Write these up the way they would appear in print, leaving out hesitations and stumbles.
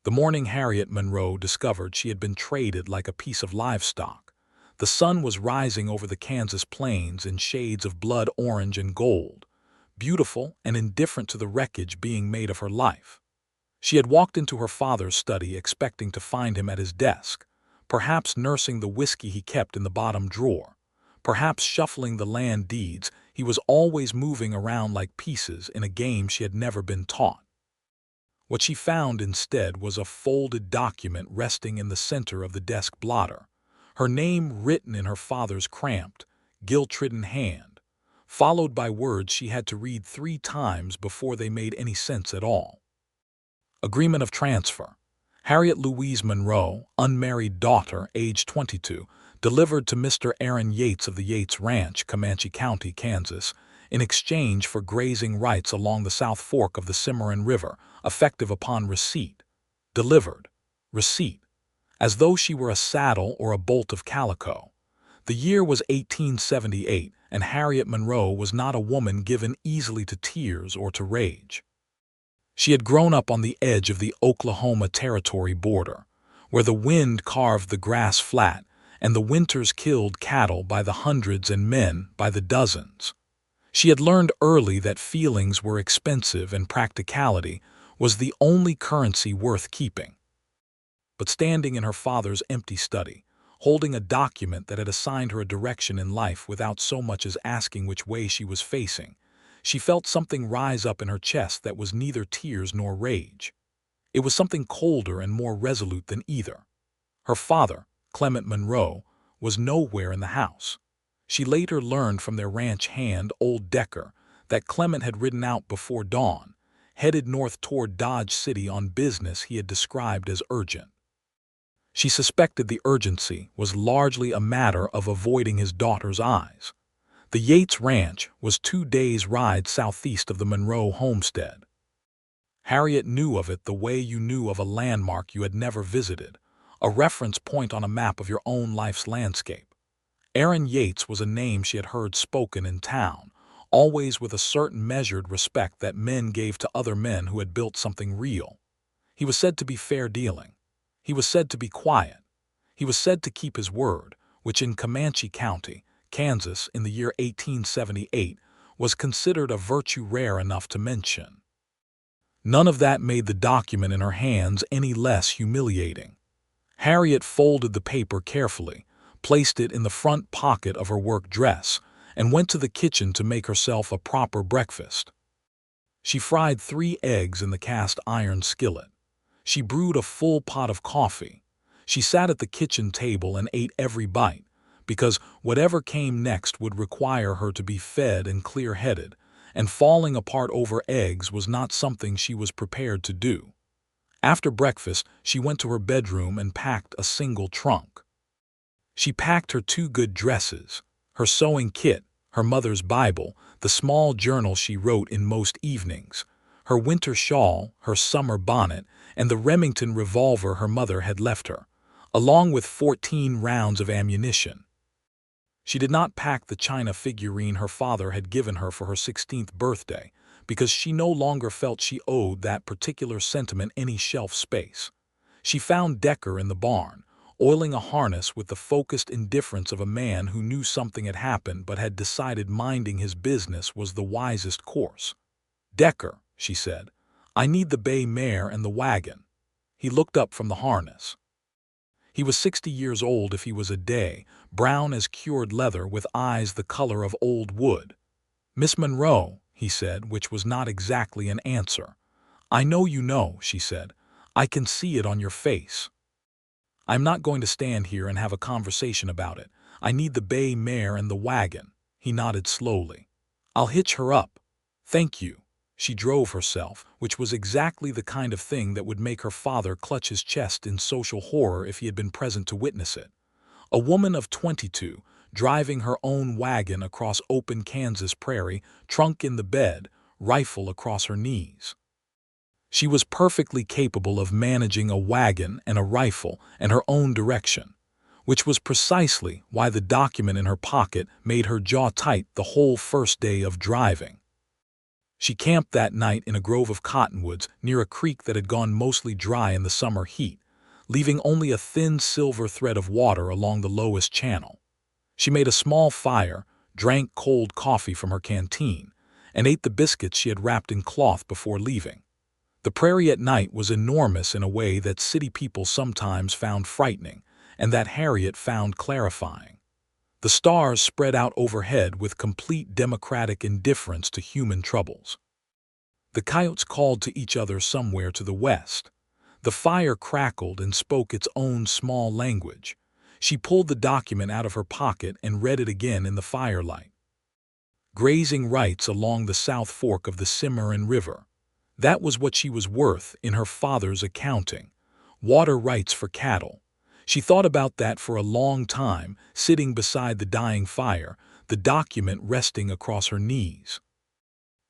The morning Harriet Monroe discovered she had been traded like a piece of livestock. The sun was rising over the Kansas plains in shades of blood orange and gold, beautiful and indifferent to the wreckage being made of her life. She had walked into her father's study expecting to find him at his desk, perhaps nursing the whiskey he kept in the bottom drawer, perhaps shuffling the land deeds he was always moving around like pieces in a game she had never been taught. What she found instead was a folded document resting in the center of the desk blotter, her name written in her father's cramped, guilt-ridden hand, followed by words she had to read 3 times before they made any sense at all. Agreement of transfer. Harriet Louise Monroe, unmarried daughter, age 22, delivered to Mr. Aaron Yates of the Yates Ranch, Comanche County, Kansas, in exchange for grazing rights along the South Fork of the Cimarron River, effective upon receipt. Delivered. Receipt. As though she were a saddle or a bolt of calico. The year was 1878, and Harriet Monroe was not a woman given easily to tears or to rage. She had grown up on the edge of the Oklahoma Territory border, where the wind carved the grass flat and the winters killed cattle by the hundreds and men by the dozens. She had learned early that feelings were expensive and practicality was the only currency worth keeping. But standing in her father's empty study, holding a document that had assigned her a direction in life without so much as asking which way she was facing, she felt something rise up in her chest that was neither tears nor rage. It was something colder and more resolute than either. Her father, Clement Monroe, was nowhere in the house. She later learned from their ranch hand, old Decker, that Clement had ridden out before dawn, headed north toward Dodge City on business he had described as urgent. She suspected the urgency was largely a matter of avoiding his daughter's eyes. The Yates Ranch was 2 days' ride southeast of the Monroe homestead. Harriet knew of it the way you knew of a landmark you had never visited, a reference point on a map of your own life's landscape. Aaron Yates was a name she had heard spoken in town, always with a certain measured respect that men gave to other men who had built something real. He was said to be fair-dealing. He was said to be quiet. He was said to keep his word, which in Comanche County, Kansas, in the year 1878, was considered a virtue rare enough to mention. None of that made the document in her hands any less humiliating. Harriet folded the paper carefully, placed it in the front pocket of her work dress, and went to the kitchen to make herself a proper breakfast. She fried 3 eggs in the cast-iron skillet. She brewed a full pot of coffee. She sat at the kitchen table and ate every bite, because whatever came next would require her to be fed and clear-headed, and falling apart over eggs was not something she was prepared to do. After breakfast, she went to her bedroom and packed a single trunk. She packed her 2 good dresses, her sewing kit, her mother's Bible, the small journal she wrote in most evenings, her winter shawl, her summer bonnet, and the Remington revolver her mother had left her, along with 14 rounds of ammunition. She did not pack the china figurine her father had given her for her 16th birthday, because she no longer felt she owed that particular sentiment any shelf space. She found Decker in the barn, oiling a harness with the focused indifference of a man who knew something had happened but had decided minding his business was the wisest course. "Decker," she said, "I need the bay mare and the wagon." He looked up from the harness. He was 60 years old if he was a day, brown as cured leather with eyes the color of old wood. "Miss Monroe," he said, which was not exactly an answer. "I know you know," she said. "I can see it on your face. I'm not going to stand here and have a conversation about it. I need the bay mare and the wagon." He nodded slowly. "I'll hitch her up." "Thank you." She drove herself, which was exactly the kind of thing that would make her father clutch his chest in social horror if he had been present to witness it. A woman of 22, driving her own wagon across open Kansas prairie, trunk in the bed, rifle across her knees. She was perfectly capable of managing a wagon and a rifle and her own direction, which was precisely why the document in her pocket made her jaw tight the whole first day of driving. She camped that night in a grove of cottonwoods near a creek that had gone mostly dry in the summer heat, leaving only a thin silver thread of water along the lowest channel. She made a small fire, drank cold coffee from her canteen, and ate the biscuits she had wrapped in cloth before leaving. The prairie at night was enormous in a way that city people sometimes found frightening, and that Harriet found clarifying. The stars spread out overhead with complete democratic indifference to human troubles. The coyotes called to each other somewhere to the west. The fire crackled and spoke its own small language. She pulled the document out of her pocket and read it again in the firelight. Grazing rights along the south fork of the Cimarron River. That was what she was worth in her father's accounting. Water rights for cattle. She thought about that for a long time, sitting beside the dying fire, the document resting across her knees.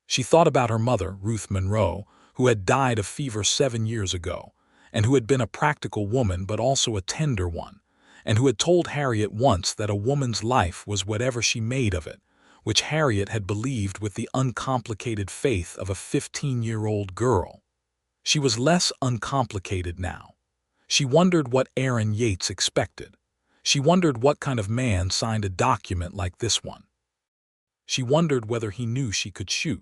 She thought about her mother, Ruth Monroe, who had died of fever 7 years ago, and who had been a practical woman but also a tender one, and who had told Harriet once that a woman's life was whatever she made of it, which Harriet had believed with the uncomplicated faith of a 15-year-old girl. She was less uncomplicated now. She wondered what Aaron Yates expected. She wondered what kind of man signed a document like this one. She wondered whether he knew she could shoot.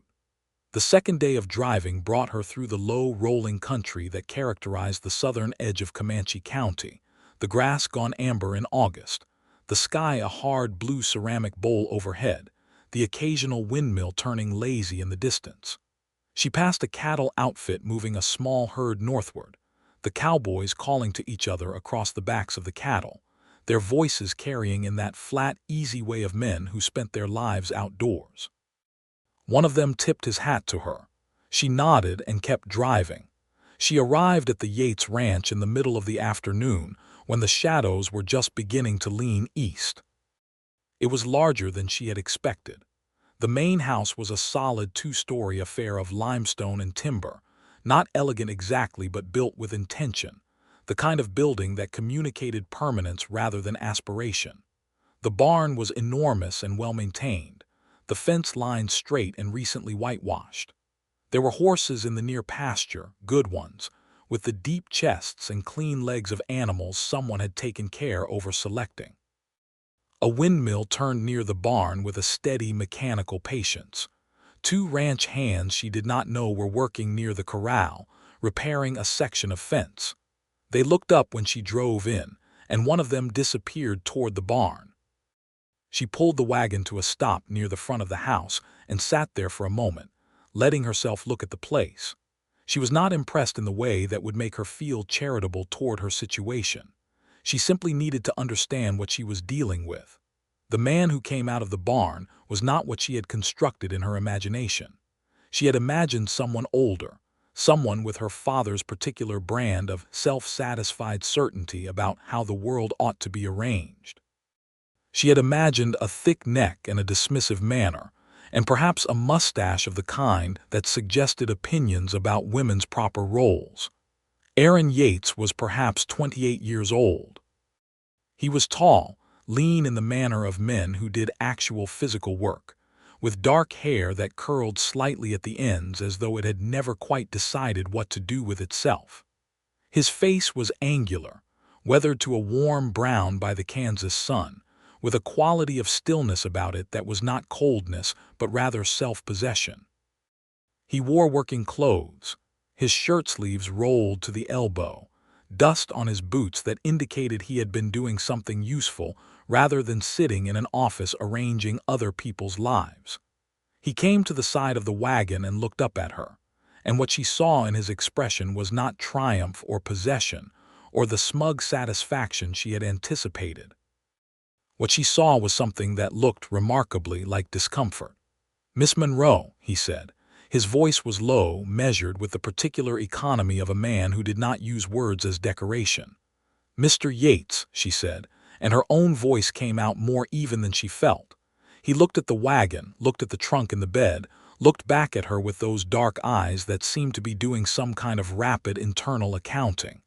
The second day of driving brought her through the low, rolling country that characterized the southern edge of Comanche County, the grass gone amber in August, the sky a hard blue ceramic bowl overhead, the occasional windmill turning lazy in the distance. She passed a cattle outfit moving a small herd northward, the cowboys calling to each other across the backs of the cattle, their voices carrying in that flat, easy way of men who spent their lives outdoors. One of them tipped his hat to her. She nodded and kept driving. She arrived at the Yates Ranch in the middle of the afternoon when the shadows were just beginning to lean east. It was larger than she had expected. The main house was a solid 2-story affair of limestone and timber, not elegant exactly but built with intention, the kind of building that communicated permanence rather than aspiration. The barn was enormous and well-maintained, the fence line straight and recently whitewashed. There were horses in the near pasture, good ones, with the deep chests and clean legs of animals someone had taken care over selecting. A windmill turned near the barn with a steady mechanical patience. 2 ranch hands she did not know were working near the corral, repairing a section of fence. They looked up when she drove in, and one of them disappeared toward the barn. She pulled the wagon to a stop near the front of the house and sat there for a moment, letting herself look at the place. She was not impressed in the way that would make her feel charitable toward her situation. She simply needed to understand what she was dealing with. The man who came out of the barn was not what she had constructed in her imagination. She had imagined someone older, someone with her father's particular brand of self-satisfied certainty about how the world ought to be arranged. She had imagined a thick neck and a dismissive manner, and perhaps a mustache of the kind that suggested opinions about women's proper roles. Aaron Yates was perhaps 28 years old. He was tall, lean in the manner of men who did actual physical work, with dark hair that curled slightly at the ends as though it had never quite decided what to do with itself. His face was angular, weathered to a warm brown by the Kansas sun, with a quality of stillness about it that was not coldness but rather self-possession. He wore working clothes, his shirt sleeves rolled to the elbow, dust on his boots that indicated he had been doing something useful rather than sitting in an office arranging other people's lives. He came to the side of the wagon and looked up at her, and what she saw in his expression was not triumph or possession or the smug satisfaction she had anticipated. What she saw was something that looked remarkably like discomfort. "Miss Monroe," he said. His voice was low, measured with the particular economy of a man who did not use words as decoration. "Mr. Yates," she said, and her own voice came out more even than she felt. He looked at the wagon, looked at the trunk in the bed, looked back at her with those dark eyes that seemed to be doing some kind of rapid internal accounting.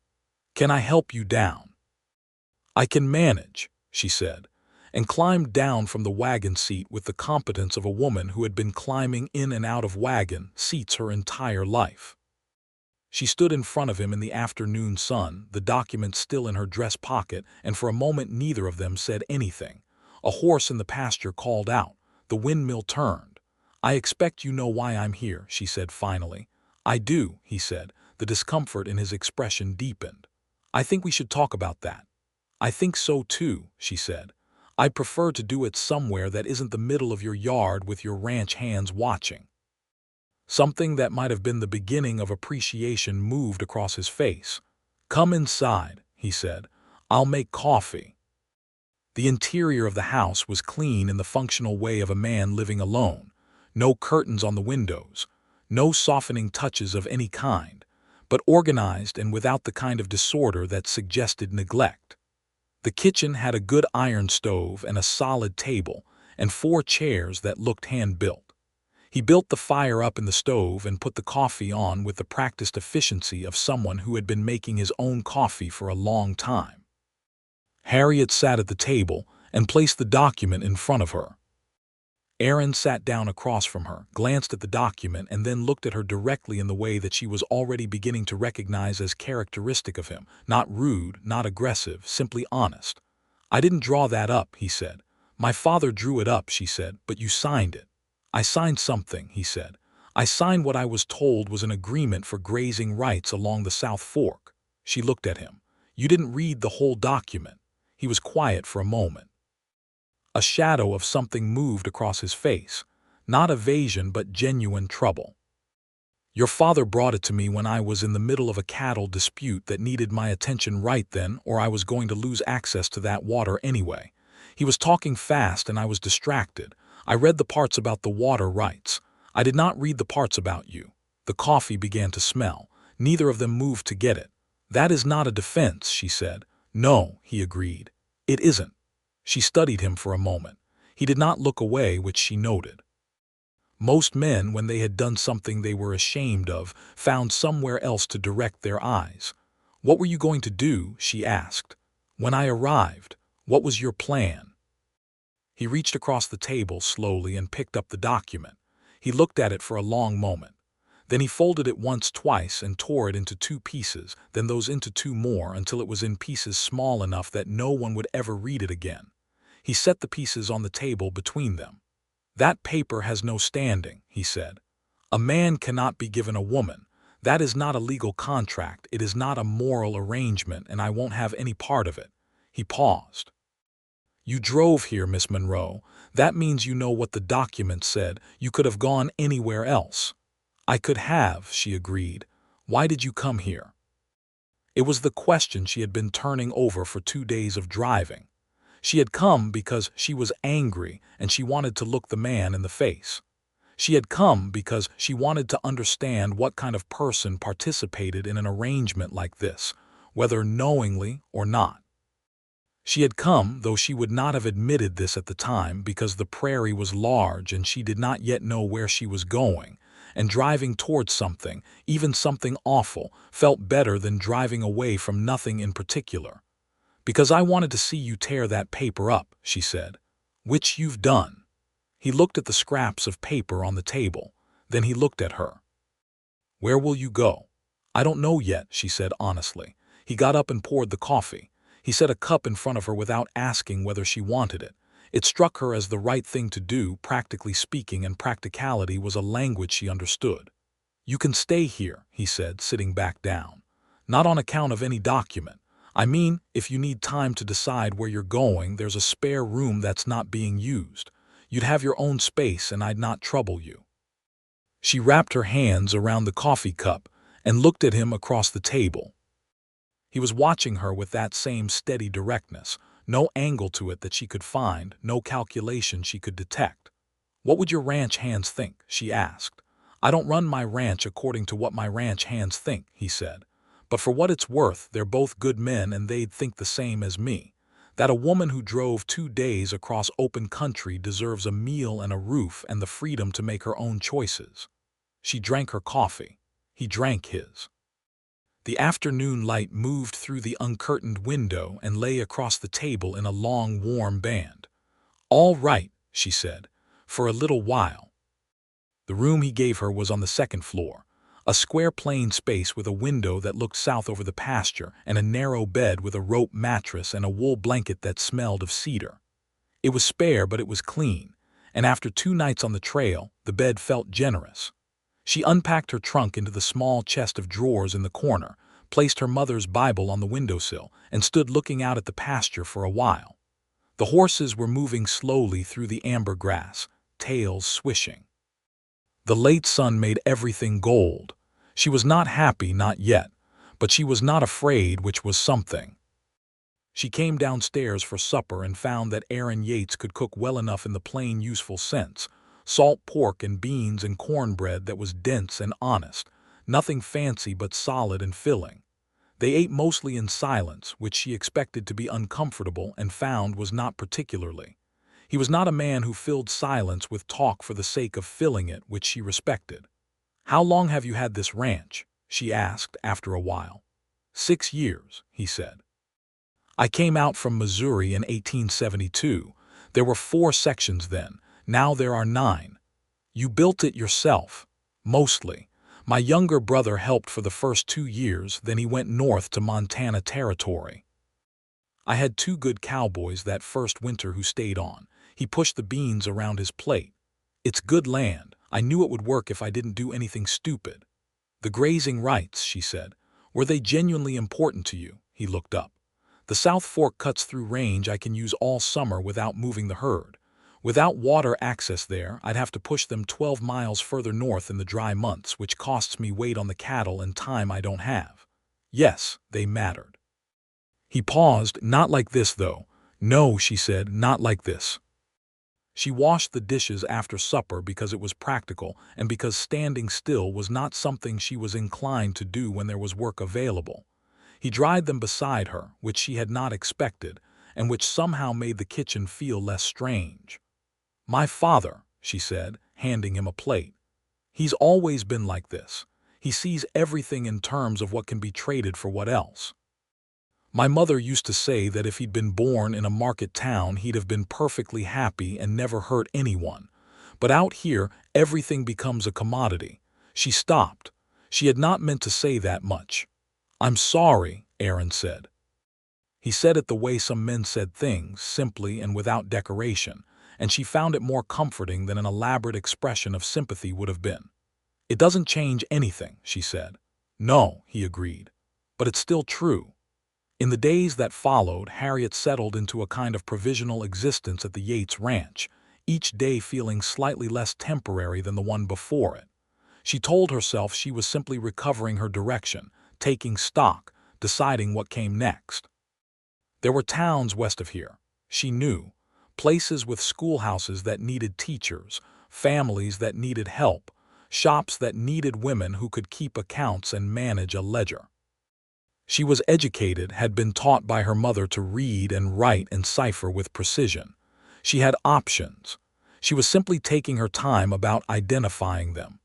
"Can I help you down?" "I can manage," she said, and climbed down from the wagon seat with the competence of a woman who had been climbing in and out of wagon seats her entire life. She stood in front of him in the afternoon sun, the document still in her dress pocket, and for a moment neither of them said anything. A horse in the pasture called out. The windmill turned. "I expect you know why I'm here," she said finally. "I do," he said. The discomfort in his expression deepened. "I think we should talk about that." "I think so too," she said. "I'd prefer to do it somewhere that isn't the middle of your yard with your ranch hands watching." Something that might have been the beginning of appreciation moved across his face. "Come inside," he said. "I'll make coffee." The interior of the house was clean in the functional way of a man living alone. No curtains on the windows, no softening touches of any kind, but organized and without the kind of disorder that suggested neglect. The kitchen had a good iron stove and a solid table, and 4 chairs that looked hand-built. He built the fire up in the stove and put the coffee on with the practiced efficiency of someone who had been making his own coffee for a long time. Harriet sat at the table and placed the document in front of her. Aaron sat down across from her, glanced at the document, and then looked at her directly in the way that she was already beginning to recognize as characteristic of him. Not rude, not aggressive, simply honest. "I didn't draw that up," he said. "My father drew it up," she said, "but you signed it." "I signed something," he said. "I signed what I was told was an agreement for grazing rights along the South Fork." She looked at him. "You didn't read the whole document." He was quiet for a moment. A shadow of something moved across his face. Not evasion, but genuine trouble. "Your father brought it to me when I was in the middle of a cattle dispute that needed my attention right then, or I was going to lose access to that water anyway. He was talking fast and I was distracted. I read the parts about the water rights. I did not read the parts about you." The coffee began to smell. Neither of them moved to get it. "That is not a defense," she said. "No," he agreed. "It isn't." She studied him for a moment. He did not look away, which she noted. Most men, when they had done something they were ashamed of, found somewhere else to direct their eyes. "What were you going to do?" she asked. "When I arrived, what was your plan?" He reached across the table slowly and picked up the document. He looked at it for a long moment. Then he folded it once, twice, and tore it into 2 pieces, then those into 2 more, until it was in pieces small enough that no one would ever read it again. He set the pieces on the table between them. "That paper has no standing," he said. "A man cannot be given a woman. That is not a legal contract, it is not a moral arrangement, and I won't have any part of it." He paused. "You drove here, Miss Monroe. That means you know what the document said. You could have gone anywhere else." "I could have," she agreed. "Why did you come here?" It was the question she had been turning over for 2 days of driving. She had come because she was angry and she wanted to look the man in the face. She had come because she wanted to understand what kind of person participated in an arrangement like this, whether knowingly or not. She had come, though she would not have admitted this at the time, because the prairie was large and she did not yet know where she was going, and driving towards something, even something awful, felt better than driving away from nothing in particular. "Because I wanted to see you tear that paper up," she said. "Which you've done." He looked at the scraps of paper on the table. Then he looked at her. "Where will you go?" "I don't know yet," she said honestly. He got up and poured the coffee. He set a cup in front of her without asking whether she wanted it. It struck her as the right thing to do, practically speaking, and practicality was a language she understood. "You can stay here," he said, sitting back down. "Not on account of any document. I mean, if you need time to decide where you're going, there's a spare room that's not being used. You'd have your own space and I'd not trouble you." She wrapped her hands around the coffee cup and looked at him across the table. He was watching her with that same steady directness, no angle to it that she could find, no calculation she could detect. "What would your ranch hands think?" she asked. "I don't run my ranch according to what my ranch hands think," he said. "But for what it's worth, they're both good men and they'd think the same as me. That a woman who drove 2 days across open country deserves a meal and a roof and the freedom to make her own choices." She drank her coffee. He drank his. The afternoon light moved through the uncurtained window and lay across the table in a long, warm band. "All right," she said, "for a little while." The room he gave her was on the second floor, a square plain space with a window that looked south over the pasture and a narrow bed with a rope mattress and a wool blanket that smelled of cedar. It was spare, but it was clean, and after 2 nights on the trail, the bed felt generous. She unpacked her trunk into the small chest of drawers in the corner, placed her mother's Bible on the windowsill, and stood looking out at the pasture for a while. The horses were moving slowly through the amber grass, tails swishing. The late sun made everything gold. She was not happy, not yet, but she was not afraid, which was something. She came downstairs for supper and found that Aaron Yates could cook well enough in the plain, useful sense: salt pork and beans and cornbread that was dense and honest, nothing fancy but solid and filling. They ate mostly in silence, which she expected to be uncomfortable and found was not particularly. He was not a man who filled silence with talk for the sake of filling it, which she respected. "How long have you had this ranch?" she asked after a while. "6 years," he said. "I came out from Missouri in 1872. There were 4 sections then. Now there are 9. You built it yourself?" "Mostly. My younger brother helped for the first 2 years, then he went north to Montana Territory. I had 2 good cowboys that first winter who stayed on." He pushed the beans around his plate. "It's good land. I knew it would work if I didn't do anything stupid." "The grazing rights," she said. "Were they genuinely important to you?" He looked up. "The South Fork cuts through range I can use all summer without moving the herd. Without water access there, I'd have to push them 12 miles further north in the dry months, which costs me weight on the cattle and time I don't have." Yes, they mattered. He paused. "Not like this, though." "No," she said, "not like this." She washed the dishes after supper because it was practical and because standing still was not something she was inclined to do when there was work available. He dried them beside her, which she had not expected, and which somehow made the kitchen feel less strange. "My father," she said, handing him a plate. "He's always been like this. He sees everything in terms of what can be traded for what else. My mother used to say that if he'd been born in a market town, he'd have been perfectly happy and never hurt anyone. But out here, everything becomes a commodity." She stopped. She had not meant to say that much. "I'm sorry," Aaron said. He said it the way some men said things, simply and without decoration, and she found it more comforting than an elaborate expression of sympathy would have been. "It doesn't change anything," she said. "No," he agreed. "But it's still true." In the days that followed, Harriet settled into a kind of provisional existence at the Yates Ranch, each day feeling slightly less temporary than the one before it. She told herself she was simply recovering her direction, taking stock, deciding what came next. There were towns west of here, she knew, places with schoolhouses that needed teachers, families that needed help, shops that needed women who could keep accounts and manage a ledger. She was educated, had been taught by her mother to read and write and cipher with precision. She had options. She was simply taking her time about identifying them.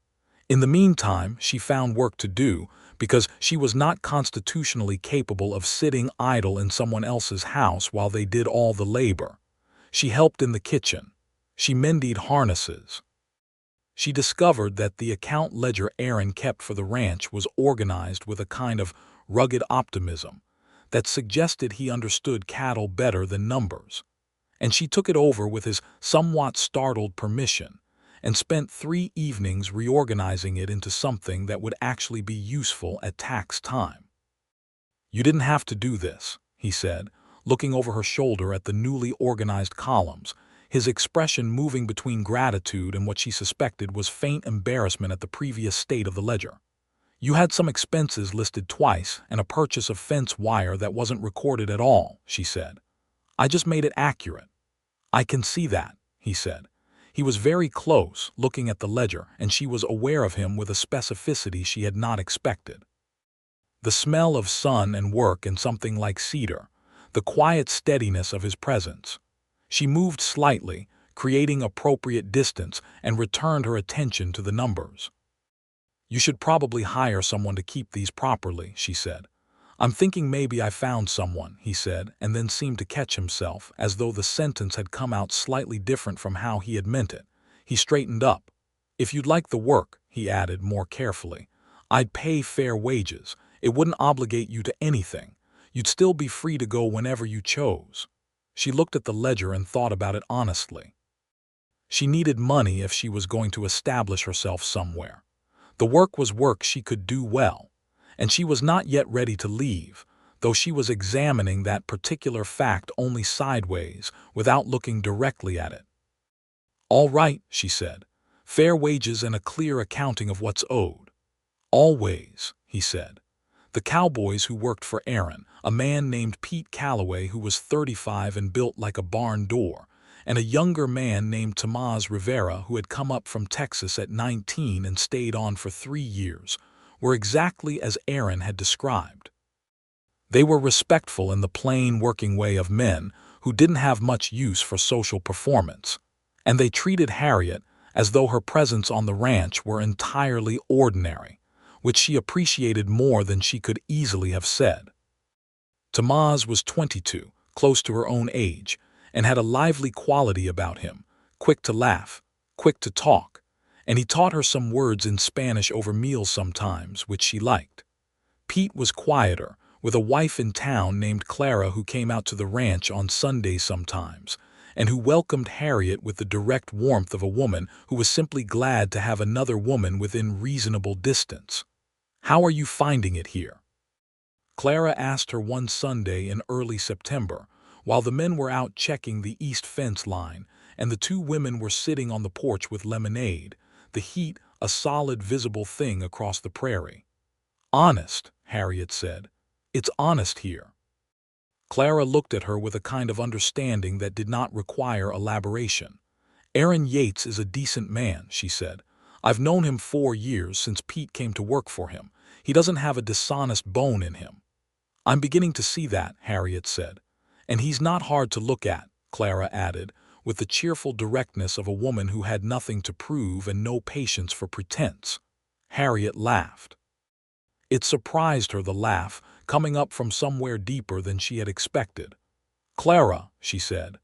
In the meantime, she found work to do because she was not constitutionally capable of sitting idle in someone else's house while they did all the labor. She helped in the kitchen. She mended harnesses. She discovered that the account ledger Aaron kept for the ranch was organized with a kind of rugged optimism that suggested he understood cattle better than numbers. And she took it over with his somewhat startled permission and spent 3 evenings reorganizing it into something that would actually be useful at tax time. "You didn't have to do this," he said, looking over her shoulder at the newly organized columns, his expression moving between gratitude and what she suspected was faint embarrassment at the previous state of the ledger. "You had some expenses listed twice and a purchase of fence wire that wasn't recorded at all," she said. "I just made it accurate." "I can see that," he said. He was very close, looking at the ledger, and she was aware of him with a specificity she had not expected. The smell of sun and work and something like cedar, the quiet steadiness of his presence. She moved slightly, creating appropriate distance, and returned her attention to the numbers. "You should probably hire someone to keep these properly," she said. I'm thinking maybe I found someone, he said, and then seemed to catch himself, as though the sentence had come out slightly different from how he had meant it. He straightened up. If you'd like the work, he added more carefully, I'd pay fair wages. It wouldn't obligate you to anything. You'd still be free to go whenever you chose. She looked at the ledger and thought about it honestly. She needed money if she was going to establish herself somewhere. The work was work she could do well, and she was not yet ready to leave, though she was examining that particular fact only sideways, without looking directly at it. All right, she said. Fair wages and a clear accounting of what's owed. Always, he said. The cowboys who worked for Aaron, a man named Pete Calloway who was 35 and built like a barn door, and a younger man named Tomás Rivera who had come up from Texas at 19 and stayed on for 3 years, were exactly as Aaron had described. They were respectful in the plain working way of men who didn't have much use for social performance, and they treated Harriet as though her presence on the ranch were entirely ordinary, which she appreciated more than she could easily have said. Tomás was 22, close to her own age, and had a lively quality about him, quick to laugh, quick to talk, and he taught her some words in Spanish over meals sometimes, which she liked. Pete was quieter, with a wife in town named Clara who came out to the ranch on Sundays sometimes, and who welcomed Harriet with the direct warmth of a woman who was simply glad to have another woman within reasonable distance. How are you finding it here? Clara asked her one Sunday in early September, while the men were out checking the east fence line and the 2 women were sitting on the porch with lemonade, the heat a solid visible thing across the prairie. Honest, Harriet said. It's honest here. Clara looked at her with a kind of understanding that did not require elaboration. Aaron Yates is a decent man, she said. I've known him 4 years since Pete came to work for him. He doesn't have a dishonest bone in him. I'm beginning to see that, Harriet said. And he's not hard to look at, Clara added, with the cheerful directness of a woman who had nothing to prove and no patience for pretense. Harriet laughed. It surprised her, the laugh, coming up from somewhere deeper than she had expected. Clara, she said.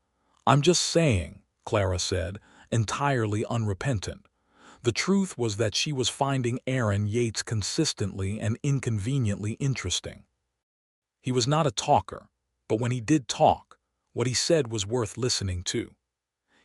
I'm just saying, Clara said, entirely unrepentant. The truth was that she was finding Aaron Yates consistently and inconveniently interesting. He was not a talker, but when he did talk, what he said was worth listening to.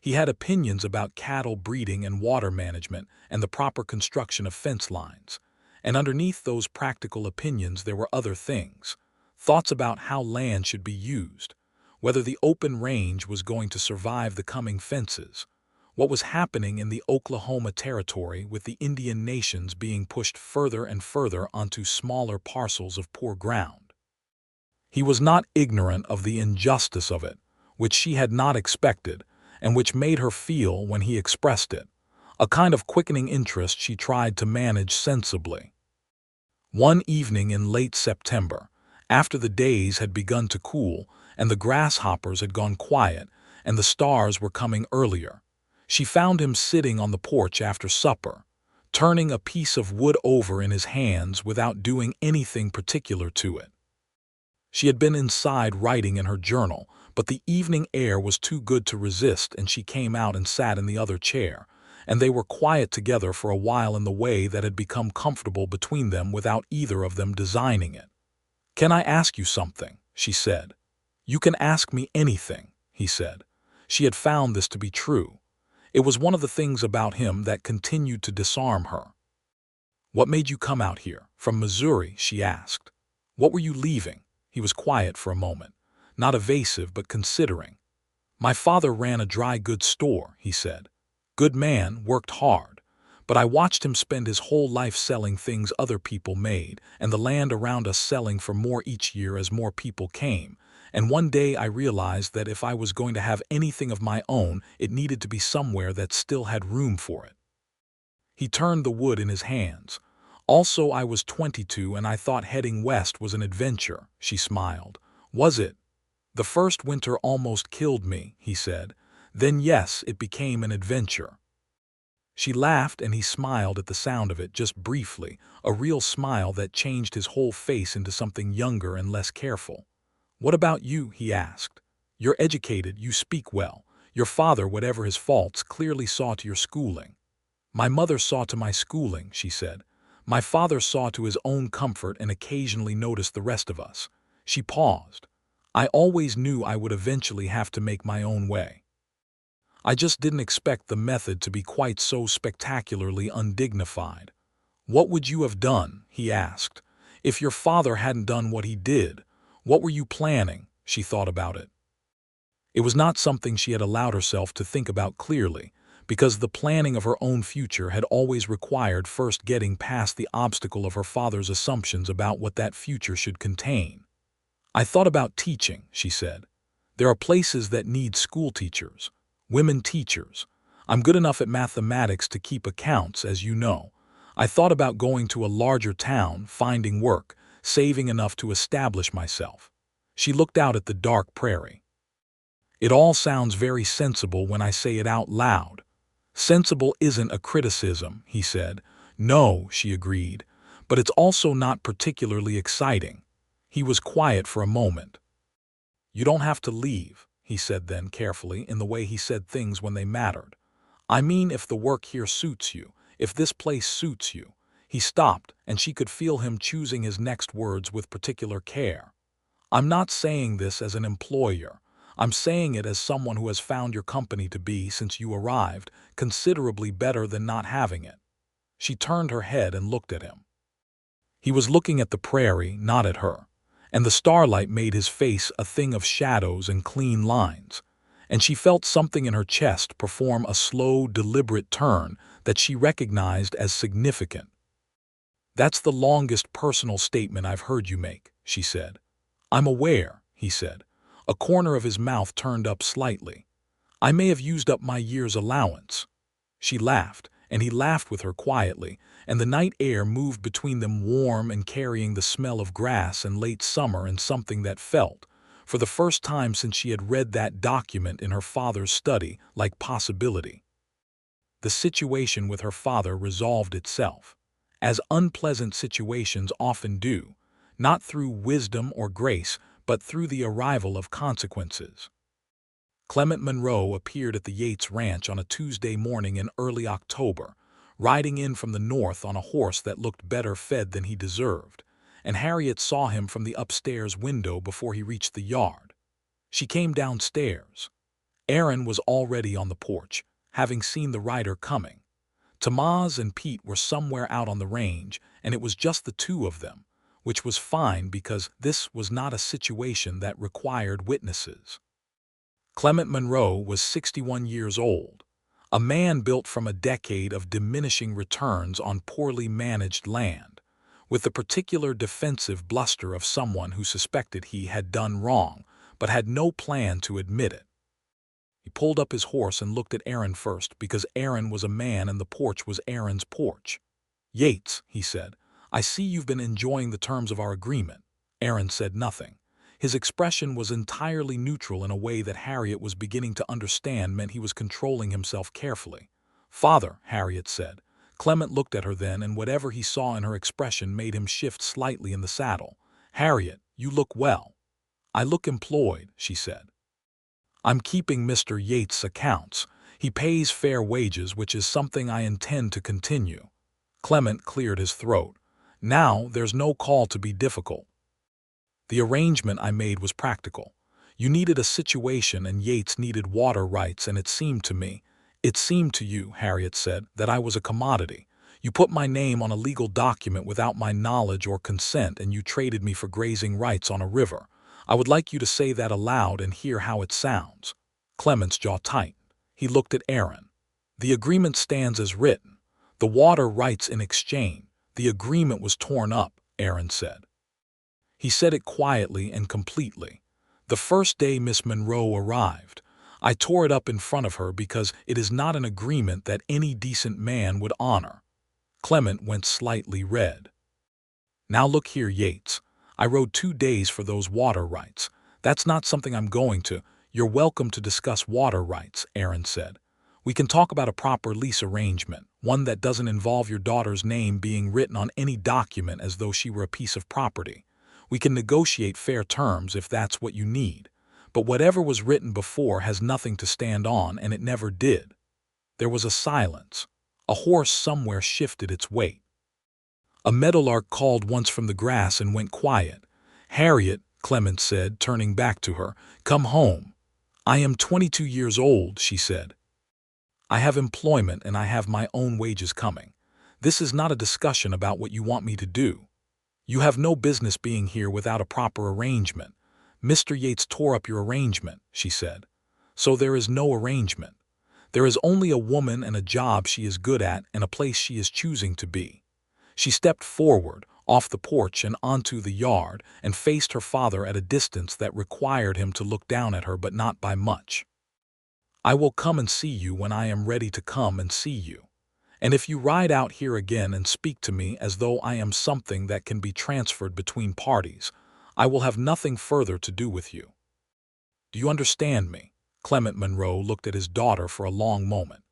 He had opinions about cattle breeding and water management and the proper construction of fence lines, and underneath those practical opinions there were other things, thoughts about how land should be used, whether the open range was going to survive the coming fences, what was happening in the Oklahoma Territory with the Indian nations being pushed further and further onto smaller parcels of poor ground. He was not ignorant of the injustice of it, which she had not expected, and which made her feel when he expressed it, a kind of quickening interest she tried to manage sensibly. One evening in late September, after the days had begun to cool and the grasshoppers had gone quiet and the stars were coming earlier, she found him sitting on the porch after supper, turning a piece of wood over in his hands without doing anything particular to it. She had been inside writing in her journal, but the evening air was too good to resist and she came out and sat in the other chair, and they were quiet together for a while in the way that had become comfortable between them without either of them designing it. "Can I ask you something?" she said. "You can ask me anything," he said. She had found this to be true. It was one of the things about him that continued to disarm her. "What made you come out here? From Missouri?" she asked. "What were you leaving?" He was quiet for a moment, not evasive but considering. "My father ran a dry goods store," he said. "Good man, worked hard. But I watched him spend his whole life selling things other people made, and the land around us selling for more each year as more people came. And one day I realized that if I was going to have anything of my own, it needed to be somewhere that still had room for it." He turned the wood in his hands. "Also, I was 22 and I thought heading west was an adventure," she smiled. "Was it?" "The first winter almost killed me," he said. "Then yes, it became an adventure." She laughed and he smiled at the sound of it, just briefly, a real smile that changed his whole face into something younger and less careful. "What about you?" he asked. "You're educated, you speak well. Your father, whatever his faults, clearly saw to your schooling." "My mother saw to my schooling," she said. "My father saw to his own comfort and occasionally noticed the rest of us." She paused. "I always knew I would eventually have to make my own way. I just didn't expect the method to be quite so spectacularly undignified." "What would you have done?" he asked. "If your father hadn't done what he did, what were you planning?" She thought about it. It was not something she had allowed herself to think about clearly, because the planning of her own future had always required first getting past the obstacle of her father's assumptions about what that future should contain. "I thought about teaching," she said. "There are places that need school teachers, women teachers. I'm good enough at mathematics to keep accounts, as you know. I thought about going to a larger town, finding work, saving enough to establish myself." She looked out at the dark prairie. "It all sounds very sensible when I say it out loud." "Sensible isn't a criticism," he said. "No," she agreed, "but it's also not particularly exciting." He was quiet for a moment. "You don't have to leave," he said then carefully, in the way he said things when they mattered. "I mean, if the work here suits you, if this place suits you." He stopped, and she could feel him choosing his next words with particular care. "I'm not saying this as an employer. I'm saying it as someone who has found your company to be, since you arrived, considerably better than not having it." She turned her head and looked at him. He was looking at the prairie, not at her, and the starlight made his face a thing of shadows and clean lines, and she felt something in her chest perform a slow, deliberate turn that she recognized as significant. "That's the longest personal statement I've heard you make," she said. "I'm aware," he said. A corner of his mouth turned up slightly. "I may have used up my year's allowance." She laughed, and he laughed with her quietly, and the night air moved between them, warm and carrying the smell of grass and late summer, and something that felt, for the first time since she had read that document in her father's study, like possibility. The situation with her father resolved itself, as unpleasant situations often do, not through wisdom or grace, but through the arrival of consequences. Clement Monroe appeared at the Yates ranch on a Tuesday morning in early October, riding in from the north on a horse that looked better fed than he deserved, and Harriet saw him from the upstairs window before he reached the yard. She came downstairs. Aaron was already on the porch, having seen the rider coming. Tamaz and Pete were somewhere out on the range, and it was just the two of them, which was fine because this was not a situation that required witnesses. Clement Monroe was 61 years old, a man built from a decade of diminishing returns on poorly managed land, with the particular defensive bluster of someone who suspected he had done wrong, but had no plan to admit it. He pulled up his horse and looked at Aaron first, because Aaron was a man and the porch was Aaron's porch. "Yates," he said, "I see you've been enjoying the terms of our agreement." Aaron said nothing. His expression was entirely neutral in a way that Harriet was beginning to understand meant he was controlling himself carefully. "Father," Harriet said. Clement looked at her then, and whatever he saw in her expression made him shift slightly in the saddle. "Harriet, you look well." "I look employed," she said. "I'm keeping Mr. Yates' accounts. He pays fair wages, which is something I intend to continue." Clement cleared his throat. "Now, there's no call to be difficult. The arrangement I made was practical. You needed a situation and Yates needed water rights, and it seemed to me—" "It seemed to you," Harriet said, "that I was a commodity. You put my name on a legal document without my knowledge or consent, and you traded me for grazing rights on a river. I would like you to say that aloud and hear how it sounds." Clement's jaw tightened. He looked at Aaron. "The agreement stands as written. The water rights in exchange." "The agreement was torn up," Aaron said. He said it quietly and completely. "The first day Miss Monroe arrived, I tore it up in front of her because it is not an agreement that any decent man would honor." Clement went slightly red. "Now look here, Yates. I rode 2 days for those water rights. That's not something I'm going to—" "You're welcome to discuss water rights," Aaron said. We can talk about a proper lease arrangement, one that doesn't involve your daughter's name being written on any document as though she were a piece of property. We can negotiate fair terms if that's what you need. But whatever was written before has nothing to stand on, and it never did. There was a silence. A horse somewhere shifted its weight. A meadowlark called once from the grass and went quiet. "Harriet," Clement said, turning back to her, "come home." "I am 22 years old," she said. "I have employment and I have my own wages coming. This is not a discussion about what you want me to do. You have no business being here without a proper arrangement. Mr. Yates tore up your arrangement," she said. "So there is no arrangement. There is only a woman and a job she is good at and a place she is choosing to be." She stepped forward, off the porch and onto the yard, and faced her father at a distance that required him to look down at her, but not by much. "I will come and see you when I am ready to come and see you. And if you ride out here again and speak to me as though I am something that can be transferred between parties, I will have nothing further to do with you. Do you understand me?" Clement Monroe looked at his daughter for a long moment.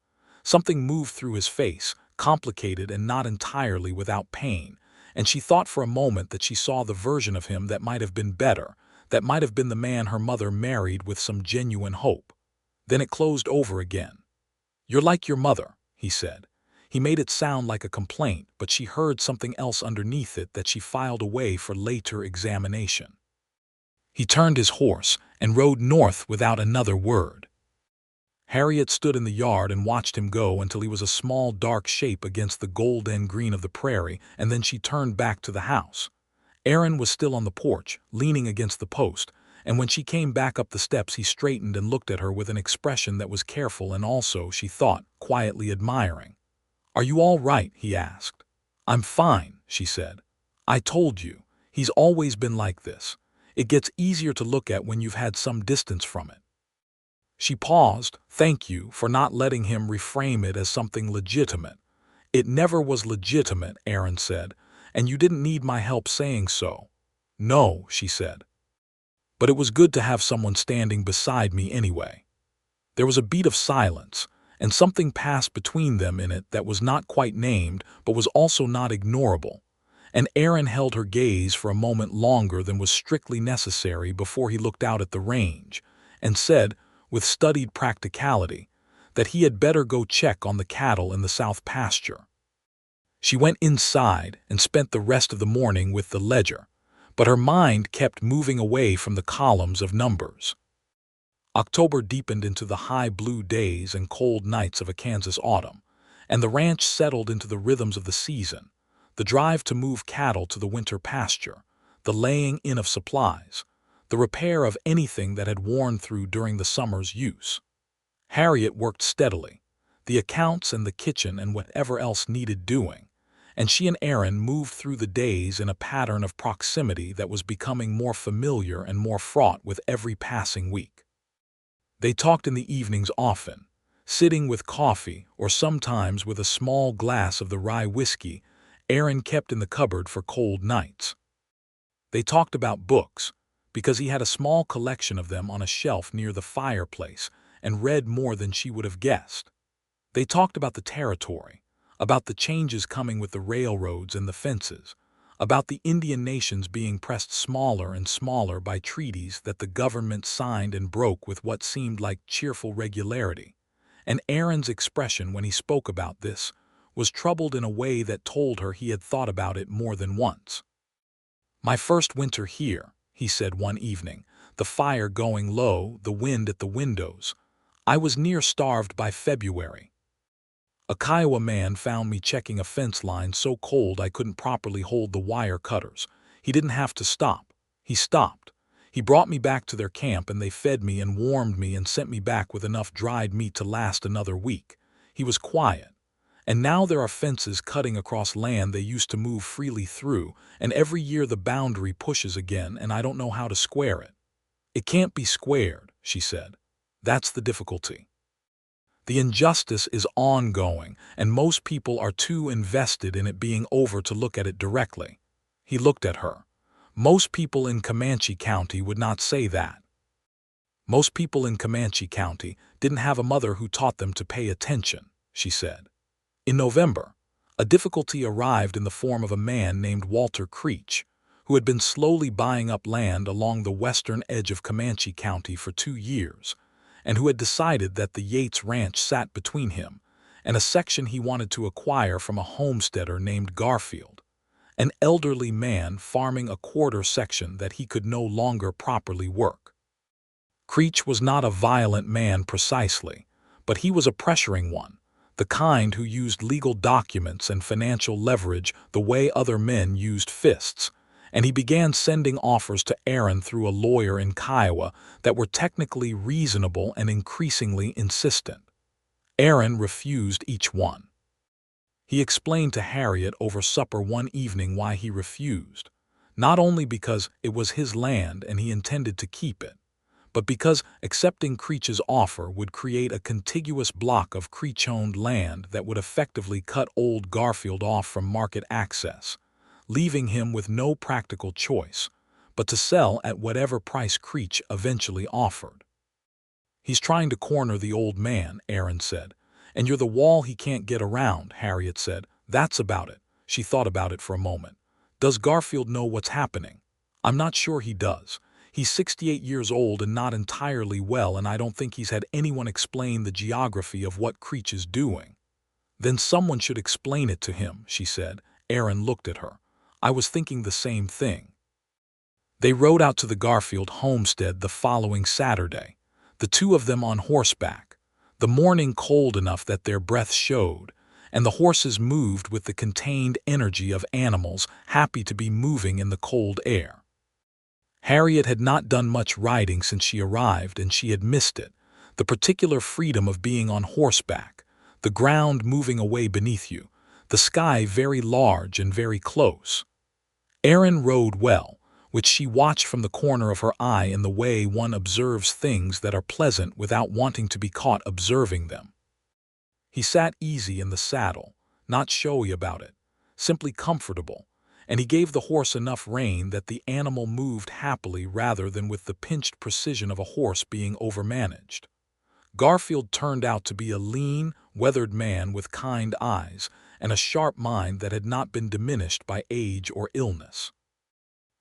Something moved through his face, complicated and not entirely without pain, and she thought for a moment that she saw the version of him that might have been better, that might have been the man her mother married with some genuine hope. Then it closed over again. "You're like your mother," he said. He made it sound like a complaint, but she heard something else underneath it that she filed away for later examination. He turned his horse and rode north without another word. Harriet stood in the yard and watched him go until he was a small dark shape against the golden green of the prairie, and then she turned back to the house. Aaron was still on the porch, leaning against the post, and when she came back up the steps he straightened and looked at her with an expression that was careful and also, she thought, quietly admiring. "Are you all right?" he asked. "I'm fine," she said. "I told you, he's always been like this. It gets easier to look at when you've had some distance from it." She paused. "Thank you for not letting him reframe it as something legitimate." "It never was legitimate," Aaron said, "and you didn't need my help saying so." "No," she said. "But it was good to have someone standing beside me anyway." There was a beat of silence, and something passed between them in it that was not quite named but was also not ignorable. And Aaron held her gaze for a moment longer than was strictly necessary before he looked out at the range, and said, with studied practicality, that he had better go check on the cattle in the south pasture. She went inside and spent the rest of the morning with the ledger, but her mind kept moving away from the columns of numbers. October deepened into the high blue days and cold nights of a Kansas autumn, and the ranch settled into the rhythms of the season, the drive to move cattle to the winter pasture, the laying in of supplies, the repair of anything that had worn through during the summer's use. Harriet worked steadily, the accounts and the kitchen and whatever else needed doing, and she and Aaron moved through the days in a pattern of proximity that was becoming more familiar and more fraught with every passing week. They talked in the evenings often, sitting with coffee or sometimes with a small glass of the rye whiskey Aaron kept in the cupboard for cold nights. They talked about books, because he had a small collection of them on a shelf near the fireplace and read more than she would have guessed. They talked about the territory, about the changes coming with the railroads and the fences, about the Indian nations being pressed smaller and smaller by treaties that the government signed and broke with what seemed like cheerful regularity. And Aaron's expression when he spoke about this was troubled in a way that told her he had thought about it more than once. "My first winter here," he said one evening, the fire going low, the wind at the windows. "I was near starved by February. A Kiowa man found me checking a fence line so cold I couldn't properly hold the wire cutters. He didn't have to stop. He stopped. He brought me back to their camp and they fed me and warmed me and sent me back with enough dried meat to last another week. He was quiet. And now there are fences cutting across land they used to move freely through, and every year the boundary pushes again and I don't know how to square it." "It can't be squared," she said. "That's the difficulty. The injustice is ongoing, and most people are too invested in it being over to look at it directly." He looked at her. "Most people in Comanche County would not say that." Most people in Comanche County didn't have a mother who taught them to pay attention, she said. In November, a difficulty arrived in the form of a man named Walter Creech, who had been slowly buying up land along the western edge of Comanche County for 2 years, and who had decided that the Yates Ranch sat between him and a section he wanted to acquire from a homesteader named Garfield, an elderly man farming a quarter section that he could no longer properly work. Creech was not a violent man precisely, but he was a pressuring one, the kind who used legal documents and financial leverage the way other men used fists, and he began sending offers to Aaron through a lawyer in Kiowa that were technically reasonable and increasingly insistent. Aaron refused each one. He explained to Harriet over supper one evening why he refused, not only because it was his land and he intended to keep it, but because accepting Creech's offer would create a contiguous block of Creech-owned land that would effectively cut old Garfield off from market access, leaving him with no practical choice but to sell at whatever price Creech eventually offered. "He's trying to corner the old man," Aaron said. "And you're the wall he can't get around," Harriet said. "That's about it." She thought about it for a moment. "Does Garfield know what's happening?" "I'm not sure he does. He's 68 years old and not entirely well, and I don't think he's had anyone explain the geography of what Creech is doing." "Then someone should explain it to him," she said. Aaron looked at her. "I was thinking the same thing." They rode out to the Garfield homestead the following Saturday, the two of them on horseback, the morning cold enough that their breath showed, and the horses moved with the contained energy of animals happy to be moving in the cold air. Harriet had not done much riding since she arrived, and she had missed it, the particular freedom of being on horseback, the ground moving away beneath you, the sky very large and very close. Aaron rode well, which she watched from the corner of her eye in the way one observes things that are pleasant without wanting to be caught observing them. He sat easy in the saddle, not showy about it, simply comfortable, and he gave the horse enough rein that the animal moved happily rather than with the pinched precision of a horse being overmanaged. Garfield turned out to be a lean, weathered man with kind eyes and a sharp mind that had not been diminished by age or illness.